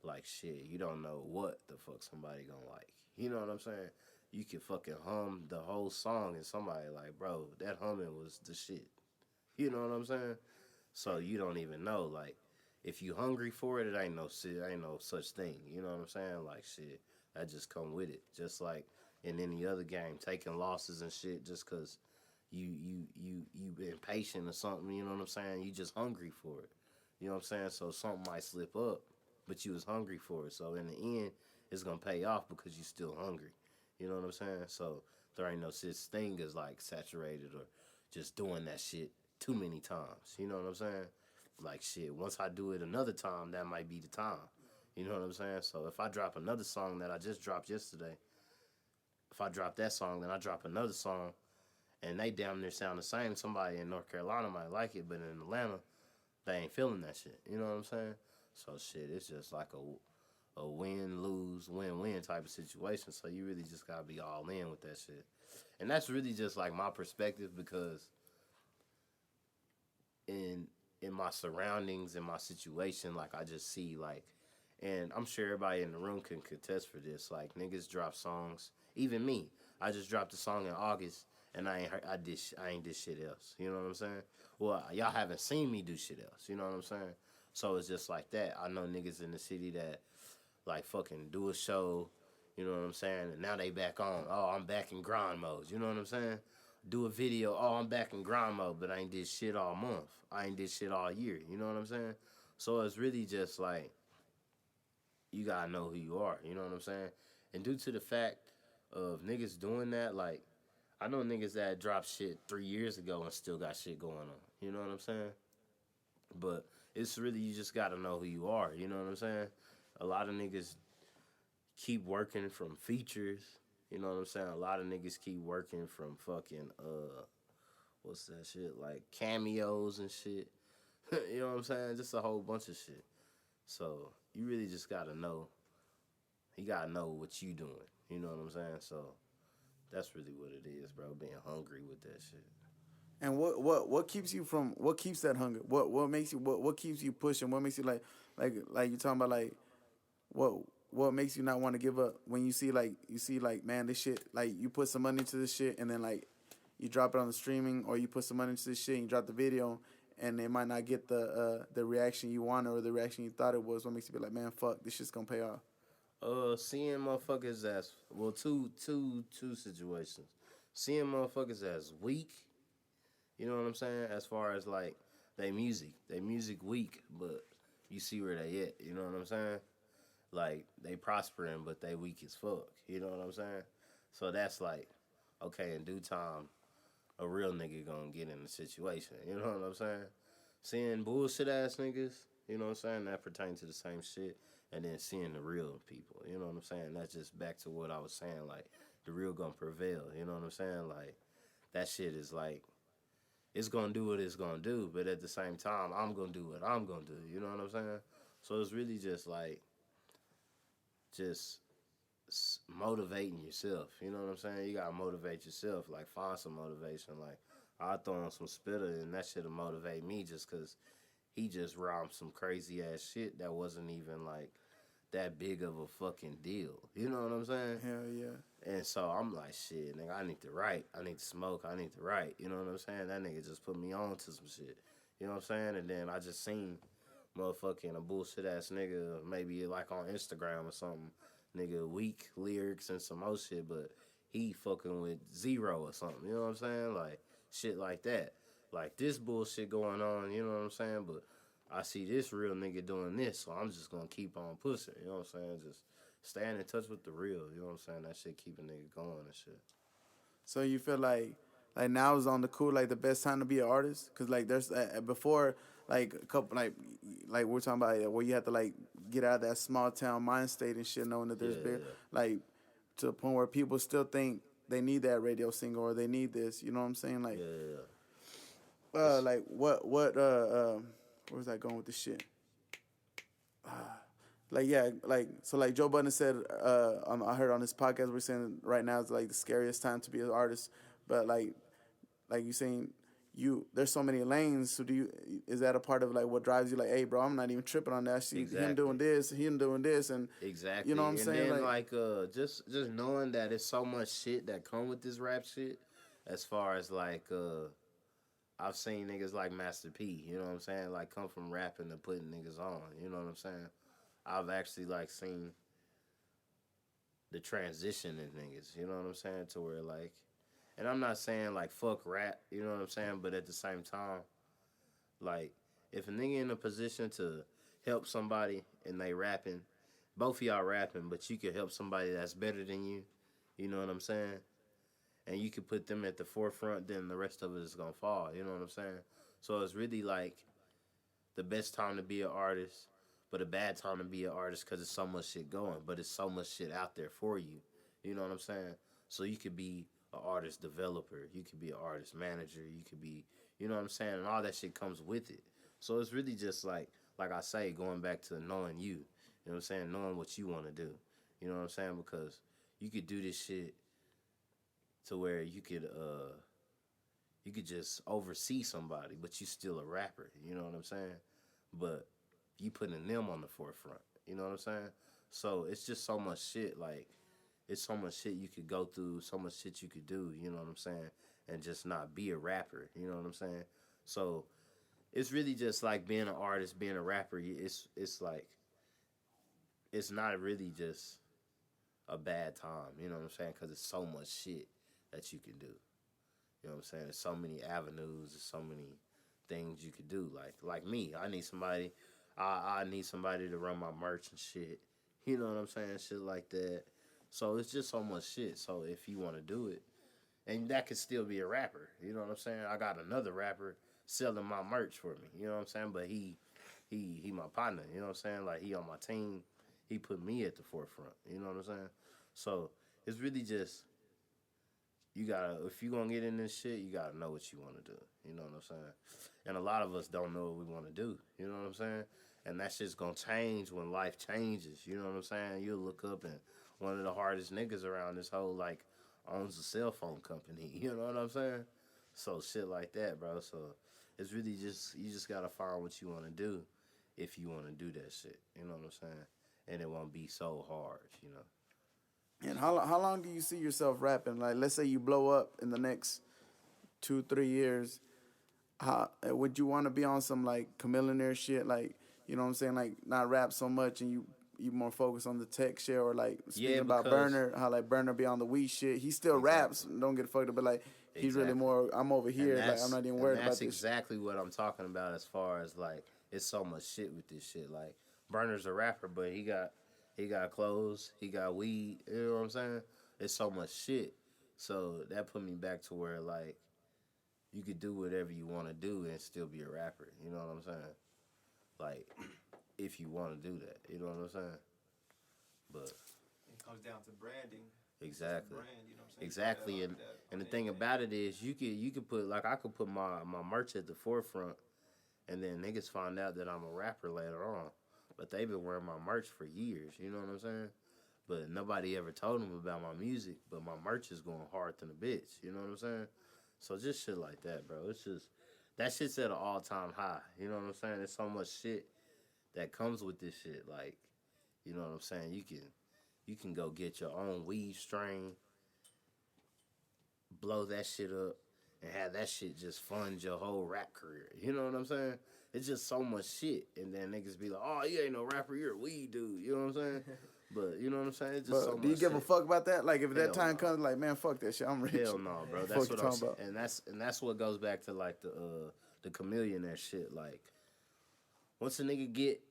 B: Like shit, you don't know what the fuck somebody gonna like. You know what I'm saying? You can fucking hum the whole song and somebody like, bro, that humming was the shit. You know what I'm saying? So you don't even know. Like, if you hungry for it, it ain't no shit. Ain't no such thing. You know what I'm saying? Like shit, that just come with it. Just like in any other game, taking losses and shit, just cause you been patient or something. You know what I'm saying? You just hungry for it. You know what I'm saying? So something might slip up, but you was hungry for it. So in the end, it's gonna pay off because you still hungry. You know what I'm saying? So there ain't no such thing as like saturated or just doing that shit too many times. You know what I'm saying? Like shit, once I do it another time, that might be the time. You know what I'm saying? So if I drop another song that I just dropped yesterday, if I drop that song, then I drop another song, and they damn near sound the same. Somebody in North Carolina might like it, but in Atlanta, they ain't feeling that shit. You know what I'm saying? So shit, it's just like a win lose win win type of situation. So you really just gotta be all in with that shit, and that's really just like my perspective because in in my surroundings in my situation, like I just see like, and I'm sure everybody in the room can contest for this. Like niggas drop songs, even me. I just dropped a song in August, and I ain't did shit else. You know what I'm saying? Well, y'all haven't seen me do shit else. You know what I'm saying? So it's just like that. I know niggas in the city that like fucking do a show, you know what I'm saying? And now they back on. Oh, I'm back in grind mode. You know what I'm saying? Do a video. Oh, I'm back in grind mode, but I ain't did shit all month. I ain't did shit all year. You know what I'm saying? So it's really just like you gotta know who you are. You know what I'm saying? And due to the fact of niggas doing that, like I know niggas that dropped shit 3 years ago and still got shit going on. You know what I'm saying? But it's really you just gotta know who you are. You know what I'm saying? A lot of niggas keep working from features. You know what I'm saying? A lot of niggas keep working from fucking what's that shit like cameos and shit. You know what I'm saying? Just a whole bunch of shit. So you really just gotta know. You gotta know what you doing. You know what I'm saying? So that's really what it is, bro. Being hungry with that shit.
A: And what keeps you from what keeps that hunger? What makes you what keeps you pushing? What makes you like you talking about like what what makes you not want to give up when you see like man this shit like you put some money into this shit and then like you drop it on the streaming or you put some money into this shit and you drop the video and it might not get the reaction you wanted or the reaction you thought it was. What makes you be like man fuck this shit's gonna pay off?
B: Seeing motherfuckers as well, two situations. Seeing motherfuckers as weak, you know what I'm saying? As far as like they music weak, but you see where they at. You know what I'm saying? Like they prospering, but they weak as fuck. You know what I'm saying? So that's like, okay, in due time, a real nigga gonna get in the situation. You know what I'm saying? Seeing bullshit ass niggas, you know what I'm saying? That pertains to the same shit. And then seeing the real people, you know what I'm saying? That's just back to what I was saying. Like the real gonna prevail. You know what I'm saying? Like that shit is like it's gonna do what it's gonna do, but at the same time, I'm gonna do what I'm gonna do. You know what I'm saying? So it's really just like just motivating yourself. You know what I'm saying? You gotta motivate yourself. Like find some motivation. Like I throw on some spitter and that shit'll motivate me just cause he just rhymed some crazy ass shit that wasn't even like that big of a fucking deal. You know what I'm saying?
A: Hell yeah.
B: And so I'm like, shit, nigga, I need to write. I need to smoke. I need to write. You know what I'm saying? That nigga just put me on to some shit. You know what I'm saying? And then I just seen motherfucking a bullshit ass nigga, maybe like on Instagram or something, nigga, weak lyrics and some more shit, but he fucking with zero or something. You know what I'm saying? Like shit like that. Like this bullshit going on. You know what I'm saying? But I see this real nigga doing this, so I'm just gonna keep on pushing. You know what I'm saying? Just staying in touch with the real. You know what I'm saying? That shit keep a nigga going and shit.
A: So you feel like now is on the cool like the best time to be an artist because like there's before like a couple like we're talking about where you have to like get out of that small town mind state and shit knowing that
B: Yeah,
A: there's big
B: yeah,
A: like to the point where people still think they need that radio single or they need this. You know what I'm saying?
B: yeah, yeah. It's
A: Like where's that going with the shit? Like yeah, like so like Joe Budden said I heard on this podcast we're saying right now is like the scariest time to be an artist, but like you saying you there's so many lanes. So do you is that a part of like what drives you like, hey bro, I'm not even tripping on that. I see him doing
B: exactly,
A: this, him doing this, and you know what I'm
B: exactly. And
A: saying?
B: then
A: Like
B: like just knowing that it's so much shit that come with this rap shit. As far as like I've seen niggas like Master P. You know what I'm saying? Like come from rapping to putting niggas on. You know what I'm saying? I've actually like seen the transition in niggas. You know what I'm saying? To where like, and I'm not saying like fuck rap. You know what I'm saying? But at the same time, like if a nigga in a position to help somebody and they rapping, both of y'all rapping, but you could help somebody that's better than you. You know what I'm saying? And you could put them at the forefront, then the rest of it is gonna fall. You know what I'm saying? So it's really like the best time to be an artist, but a bad time to be an artist because it's so much shit going, but it's so much shit out there for you. You know what I'm saying? So you could be an artist developer, you could be an artist manager, you could be, you know what I'm saying, and all that shit comes with it. So it's really just like I say, going back to knowing you. You know what I'm saying? Knowing what you want to do. You know what I'm saying? Because you could do this shit to where you could just oversee somebody, but you still a rapper. You know what I'm saying? But you putting them on the forefront. You know what I'm saying? So it's just so much shit. Like it's so much shit you could go through, so much shit you could do. You know what I'm saying? And just not be a rapper. You know what I'm saying? So it's really just like being an artist, being a rapper. It's like it's not really just a bad time. You know what I'm saying? Because it's so much shit that you can do. You know what I'm saying? There's so many avenues, there's so many things you could do. Like me, I need somebody. I need somebody to run my merch and shit. You know what I'm saying? Shit like that. So it's just so much shit. So if you want to do it, and that could still be a rapper. You know what I'm saying? I got another rapper selling my merch for me. You know what I'm saying? But he my partner. You know what I'm saying? Like he on my team. He put me at the forefront. You know what I'm saying? So it's really just you gotta if you gonna get in this shit, you gotta know what you wanna do. You know what I'm saying? And a lot of us don't know what we wanna do. You know what I'm saying? And that shit's gonna change when life changes. You know what I'm saying? You'll look up and one of the hardest niggas around this whole like owns a cell phone company. You know what I'm saying? So shit like that, bro. So it's really just you just gotta find what you want to do if you want to do that shit. You know what I'm saying? And it won't be so hard, you know.
A: And how long do you see yourself rapping? Like, let's say you blow up in the next 2 3 years. How would you want to be on some like chameleonaire shit? Like, you know what I'm saying? Like, not rap so much, and you more focused on the tech shit, or like speaking
B: Yeah,
A: about
B: because
A: Burner, how like Burner be on the weed shit. He still raps.
B: exactly,
A: Don't get fucked up, but like he's really
B: exactly.
A: more. I'm over here. Like, I'm not even
B: And
A: worried about
B: that's
A: this.
B: exactly what I'm talking about as far as like it's so much shit with this shit. Like Burner's a rapper, but he got clothes, he got weed. You know what I'm saying? It's so much shit. So that put me back to where like you could do whatever you want to do and still be a rapper. You know what I'm saying? Like if you want to do that, you know what I'm saying? But
C: It comes down to branding. It's just the
B: exactly.
C: brand, you know what I'm saying? You gotta
B: Exactly,
C: have
B: and
C: that
B: and
C: on
B: the thing
C: anything.
B: about it is you could put like I could put my merch at the forefront, and then niggas find out that I'm a rapper later on, but they've been wearing my merch for years. You know what I'm saying? But nobody ever told them about my music. But my merch is going hard than a bitch. You know what I'm saying? So just shit like that, bro. It's just that shit's at an all time high. You know what I'm saying? There's so much shit that comes with this shit. Like, you know what I'm saying? You can go get your own weed strain, blow that shit up, and have that shit just fund your whole rap career. You know what I'm saying? It's just so much shit. And then niggas be like, oh, you ain't no rapper, you're a weed dude. You know what I'm saying? But you know what I'm saying? It's just so
A: But do you
B: much
A: give a
B: shit.
A: fuck about that? Like, if that
B: Hell
A: time
B: no.
A: comes, like, man, fuck that shit. I'm rich.
B: Hell no, bro.
A: Fuck
B: That's
A: you
B: what I'm
A: talking
B: saying.
A: about.
B: And that's what goes back to like the chameleon that shit. Like once a nigga get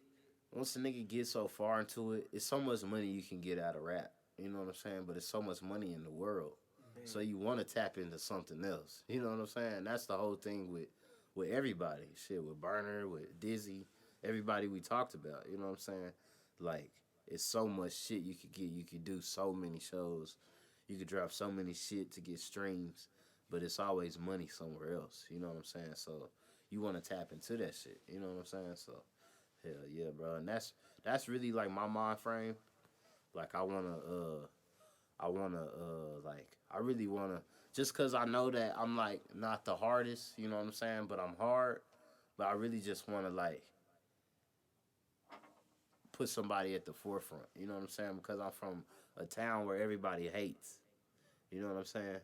B: once a nigga get so far into it, it's so much money you can get out of rap. You know what I'm saying? But it's so much money in the world. So you want to tap into something else. You know what I'm saying? That's the whole thing with everybody. Shit, with Burner, with Dizzy, everybody we talked about. You know what I'm saying? Like, it's so much shit you could get. You could do so many shows. You could drop so many shit to get streams, but it's always money somewhere else. You know what I'm saying? So you want to tap into that shit. You know what I'm saying? So hell yeah, bro. And that's really like my mind frame. Like like I really wanna just cause I know that I'm like not the hardest, you know what I'm saying, but I'm hard. But I really just wanna like put somebody at the forefront, you know what I'm saying? Because I'm from a town where everybody hates. You know what I'm saying?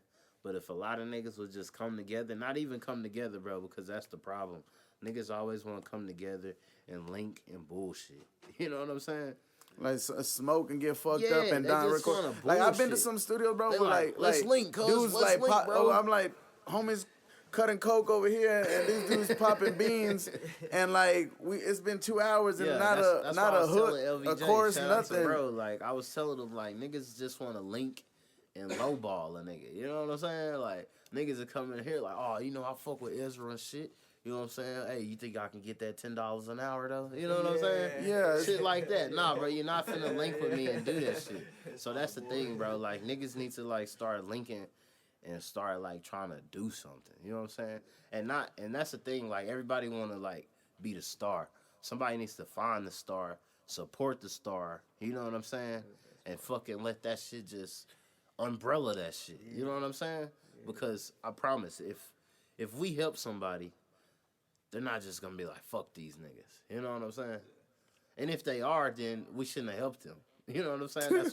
B: But if a lot of niggas would just come together, not even come together, bro, because that's the problem. Niggas always want to come together and link and bullshit. You know what I'm saying?
A: Like, smoke and get fucked up
B: Yeah,
A: and
B: they
A: down
B: just
A: record.
B: want to
A: Like, I've been to
B: bullshit.
A: some studios, bro,
B: They
A: where
B: like, let's link, cuz,
A: dudes
B: let's
A: like
B: link,
A: pop. Oh,
B: bro.
A: I'm like, homies cutting coke over here, and these dudes popping beans, and like it's been 2 hours and
B: Yeah,
A: not
B: that's why
A: not
B: I
A: a
B: was telling
A: hook, a
B: LVJ,
A: chorus,
B: shout out to
A: nothing.
B: bro. Like I was telling them, like niggas just want to link and lowball a nigga. You know what I'm saying? Like niggas are coming here like, oh, you know I fuck with Ezra and shit. You know what I'm saying? Hey, you think I can get that $10 an hour though? You know what I'm saying?
A: Yeah.
B: Shit like that. Nah, bro, you're not finna link with me and do that shit. So that's the thing, bro. Like niggas need to like start linking and start like trying to do something. You know what I'm saying? And that's the thing. Like everybody want to like be the star. Somebody needs to find the star, support the star. You know what I'm saying? And fucking let that shit just umbrella that shit. You know what I'm saying? Because I promise, if we help somebody, they're not just gonna be like fuck these niggas. You know what I'm saying? And if they are, then we shouldn't have helped them. You know what I'm saying?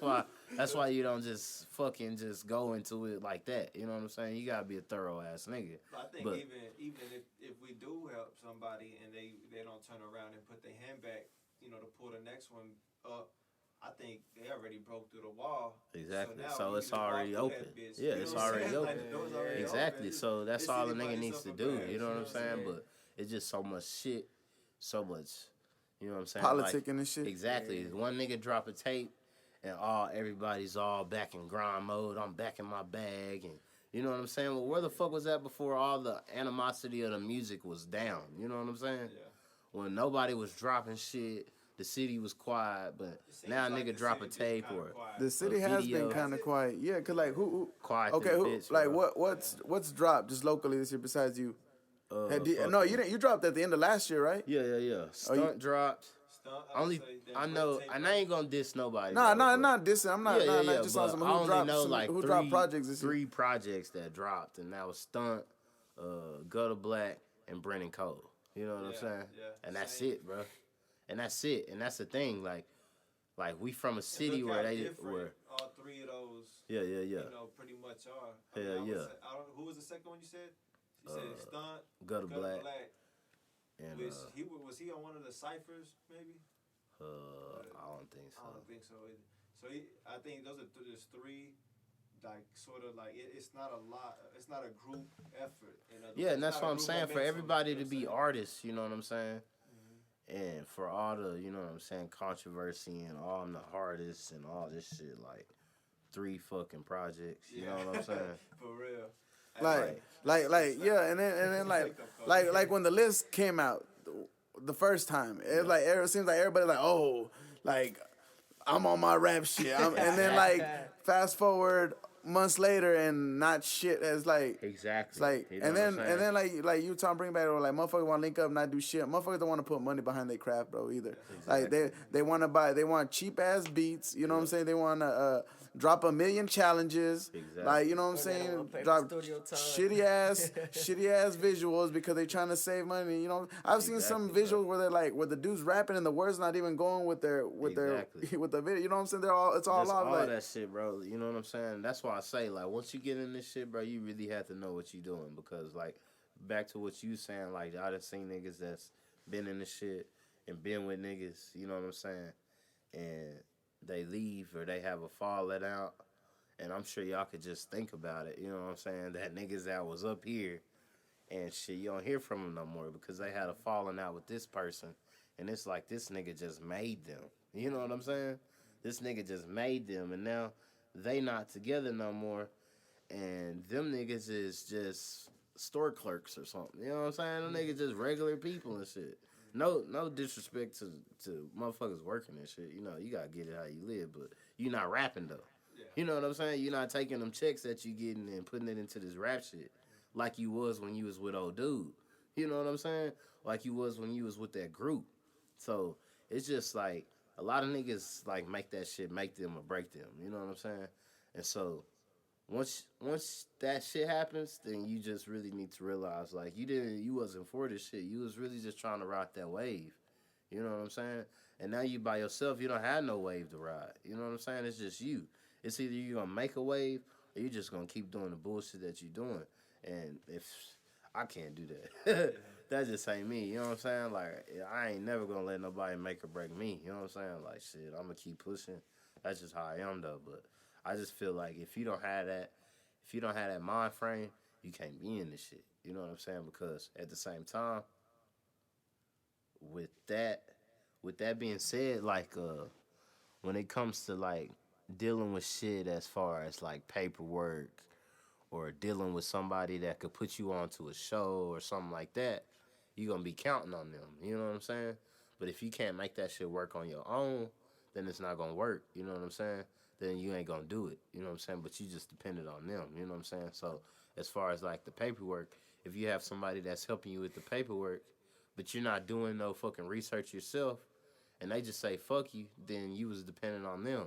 B: That's why you don't just fucking just go into it like that. You know what I'm saying? You gotta be a thorough ass nigga.
C: But I think
B: But
C: even if we do help somebody and they don't turn around and put their hand back, to pull the next one up, I think they already broke through the wall.
B: exactly.
C: So
B: So
C: now
B: it's
C: you can just walk
B: already
C: through
B: open.
C: that bitch.
B: Yeah,
C: You know
B: it's
C: what I'm
B: already
C: saying?
B: open.
C: Like, the door's already
B: Exactly.
C: open.
B: So that's
C: It's
B: all a
C: anybody's
B: nigga needs
C: up
B: to
C: for
B: do.
C: grabs,
B: You know what I'm saying?
C: saying?
B: But it's just so much shit, so much. You know what I'm saying?
A: Politicking and shit.
B: Exactly. One nigga drop a tape, and everybody's all back in grind mode. I'm back in my bag, and you know what I'm saying. Well, where the fuck was that before all the animosity of the music was down? You know what I'm saying?
C: Yeah.
B: When nobody was dropping shit, the city was quiet. But
C: It seems
B: now
C: like
B: nigga
C: the
B: drop a
C: city been
B: tape
C: kinda
B: or
C: quiet.
A: The city has been
B: video.
A: kind of
C: Has it?
A: quiet. Yeah, cause like who
B: Quiet
A: okay,
B: than a
A: who
B: bitch,
A: like
B: bro.
A: what's dropped just locally this year besides you? No, you
B: Fucking-
A: didn't. You dropped at the end of last year, right?
B: Yeah.
A: Oh, you,
B: Stunt dropped.
C: Stunt,
B: Only
C: say that
B: I
C: red
B: know,
C: tape
B: and I ain't gonna diss nobody.
A: nah,
B: though,
A: nah,
B: but-
A: not dissing. I'm not,
B: Yeah,
A: just on
B: but
A: some
B: I
A: who
B: only
A: dropped
B: know like
A: who
B: three
A: dropped projects this year.
B: three projects that dropped, and that was Stunt, Gutter Black, and Brennan Cole. You know what I'm
C: Yeah,
B: saying?
C: yeah,
B: And that's
C: same.
B: it, bro. And that's it. And that's the thing. Like we from a
C: And
B: city
C: look
B: where
C: how
B: they
C: different
B: were.
C: all three of those,
B: Yeah, yeah, yeah.
C: pretty much are. I mean,
B: Hell
C: I would
B: yeah.
C: say, I don't. Who was the second one you said? You said
B: Uh,
C: Stunt,
B: Gutter
C: Gutter
B: Black
C: Black.
B: and
C: Which was he on one of the ciphers maybe? But
B: I don't think
C: I
B: so.
C: don't think so. I think those are there's three like sort of like it's not a lot. It's not a group effort.
B: Yeah, and
C: It's
B: that's
C: not a
B: what I'm
C: group
B: saying. For
C: momentum.
B: everybody
C: You
B: to
C: know what
B: be
C: I'm saying?
B: artists, you know what I'm saying?
C: Mm-hmm.
B: And for all the, you know what I'm saying, controversy and all the hardest and all this shit, like 3 fucking projects, you know
C: Yeah,
B: what I'm saying?
C: for real. Hey,
A: Like,
B: Like,
A: yeah, and then
C: it's a wake up call.
A: like when the list came out the first time, it
B: yeah.
A: like it seems like everybody like, oh, like I'm on my rap shit, and then like fast forward months later and not shit as like. It's
B: Exactly.
A: like,
B: You know what I'm
A: and
B: saying?
A: then like you Tom bring back or like motherfuckers want to link up, not do shit. Motherfuckers don't want to put money behind their craft, bro. Either like
B: Exactly.
A: they want to they want cheap ass beats. You know what I'm
B: Yeah.
A: saying? They want to drop 1 million challenges. Like you
B: Exactly.
A: know what I'm
D: Or they don't
A: saying?
D: want to pay for
A: Drop
D: studio time.
A: shitty ass visuals because they trying to save money. You know, I've seen some
B: Exactly, bro.
A: visuals where they're like where the dude's rapping and the words not even going with their
B: Exactly.
A: with the video. You know what I'm saying? They're all it's all
B: That's
A: off
B: all
A: like.
B: that shit, bro. You know what I'm saying? That's why I say, like, once you get in this shit, bro, you really have to know what you're doing. Because, like, back to what you saying, like, I done seen niggas that's been in this shit and been with niggas, you know what I'm saying? And they leave or they have a falling out. And I'm sure y'all could just think about it, you know what I'm saying? That niggas that was up here and shit, you don't hear from them no more because they had a falling out with this person. And it's like this nigga just made them. You know what I'm saying? This nigga just made them, and now they not together no more. And them niggas is just store clerks or something. You know what I'm saying? Them niggas just regular people and shit. No disrespect to motherfuckers working and shit. You know, you gotta get it how you live, but you not rapping though.
C: Yeah.
B: You know what I'm saying? You're not taking them checks that you getting and putting it into this rap shit like you was when you was with old dude. You know what I'm saying? Like you was when you was with that group. So it's just like a lot of niggas like make that shit make them or break them. You know what I'm saying? And so once that shit happens, then you just really need to realize like you wasn't for this shit. You was really just trying to ride that wave. You know what I'm saying? And now you by yourself, you don't have no wave to ride. You know what I'm saying? It's just you. It's either you gonna make a wave or you just gonna keep doing the bullshit that you're doing. And if I can't do that. That just ain't me. You know what I'm saying? Like I ain't never gonna let nobody make or break me. You know what I'm saying? Like shit, I'm gonna keep pushing. That's just how I am though. But I just feel like if you don't have that mind frame, you can't be in this shit. You know what I'm saying? Because at the same time, with that with that being said, like when it comes to like dealing with shit as far as like paperwork or dealing with somebody that could put you onto a show or something like that, you're gonna be counting on them. You know what I'm saying? But if you can't make that shit work on your own, then it's not gonna work. You know what I'm saying? Then you ain't gonna do it. You know what I'm saying? But you just depended on them. You know what I'm saying? So as far as like the paperwork, if you have somebody that's helping you with the paperwork, but you're not doing no fucking research yourself, and they just say fuck you, then you was dependent on them.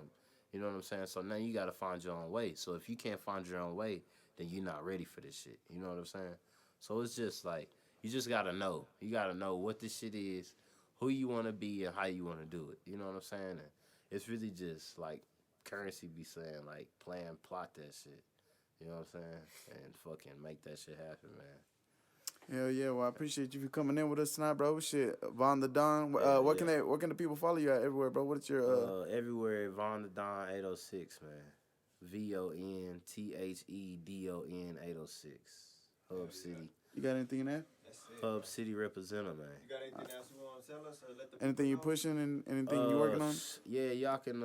B: You know what I'm saying? So now you gotta find your own way. So if you can't find your own way, then you're not ready for this shit. You know what I'm saying? So it's just like you just gotta know. You gotta know what this shit is, who you wanna be, and how you wanna do it. You know what I'm saying? And it's really just like currency be saying like plan, plot that shit. You know what I'm saying? And fucking make that shit happen, man.
A: Hell yeah, well I appreciate you for coming in with us tonight, bro. Shit, Von the Don.
B: Yeah,
A: What
B: yeah.
A: where can the people follow you at everywhere, bro? What's your
B: Everywhere Von the Don 806, man. VONTHEDON 806. Hub City.
A: you got anything in there?
C: That's it.
B: Hub City representative, man.
C: You got anything else you want to tell us or let the
A: Anything you
C: people know?
A: pushing and anything you working on?
B: Yeah, y'all can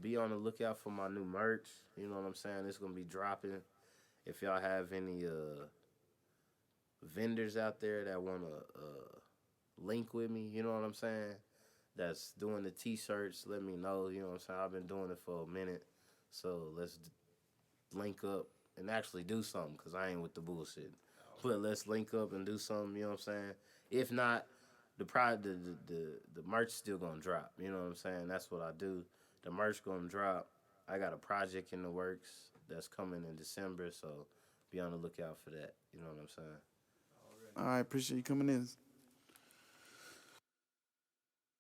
B: be on the lookout for my new merch. You know what I'm saying? It's gonna be dropping. If y'all have any vendors out there that wanna link with me, you know what I'm saying? That's doing the t-shirts, let me know. You know what I'm saying? I've been doing it for a minute, so let's link up and actually do something. Cause I ain't with the bullshit. But let's link up and do something. You know what I'm saying? If not, the merch still gonna drop. You know what I'm saying? That's what I do. The merch gonna drop. I got a project in the works that's coming in December, so be on the lookout for that. You know what I'm saying?
A: All right, appreciate you coming in.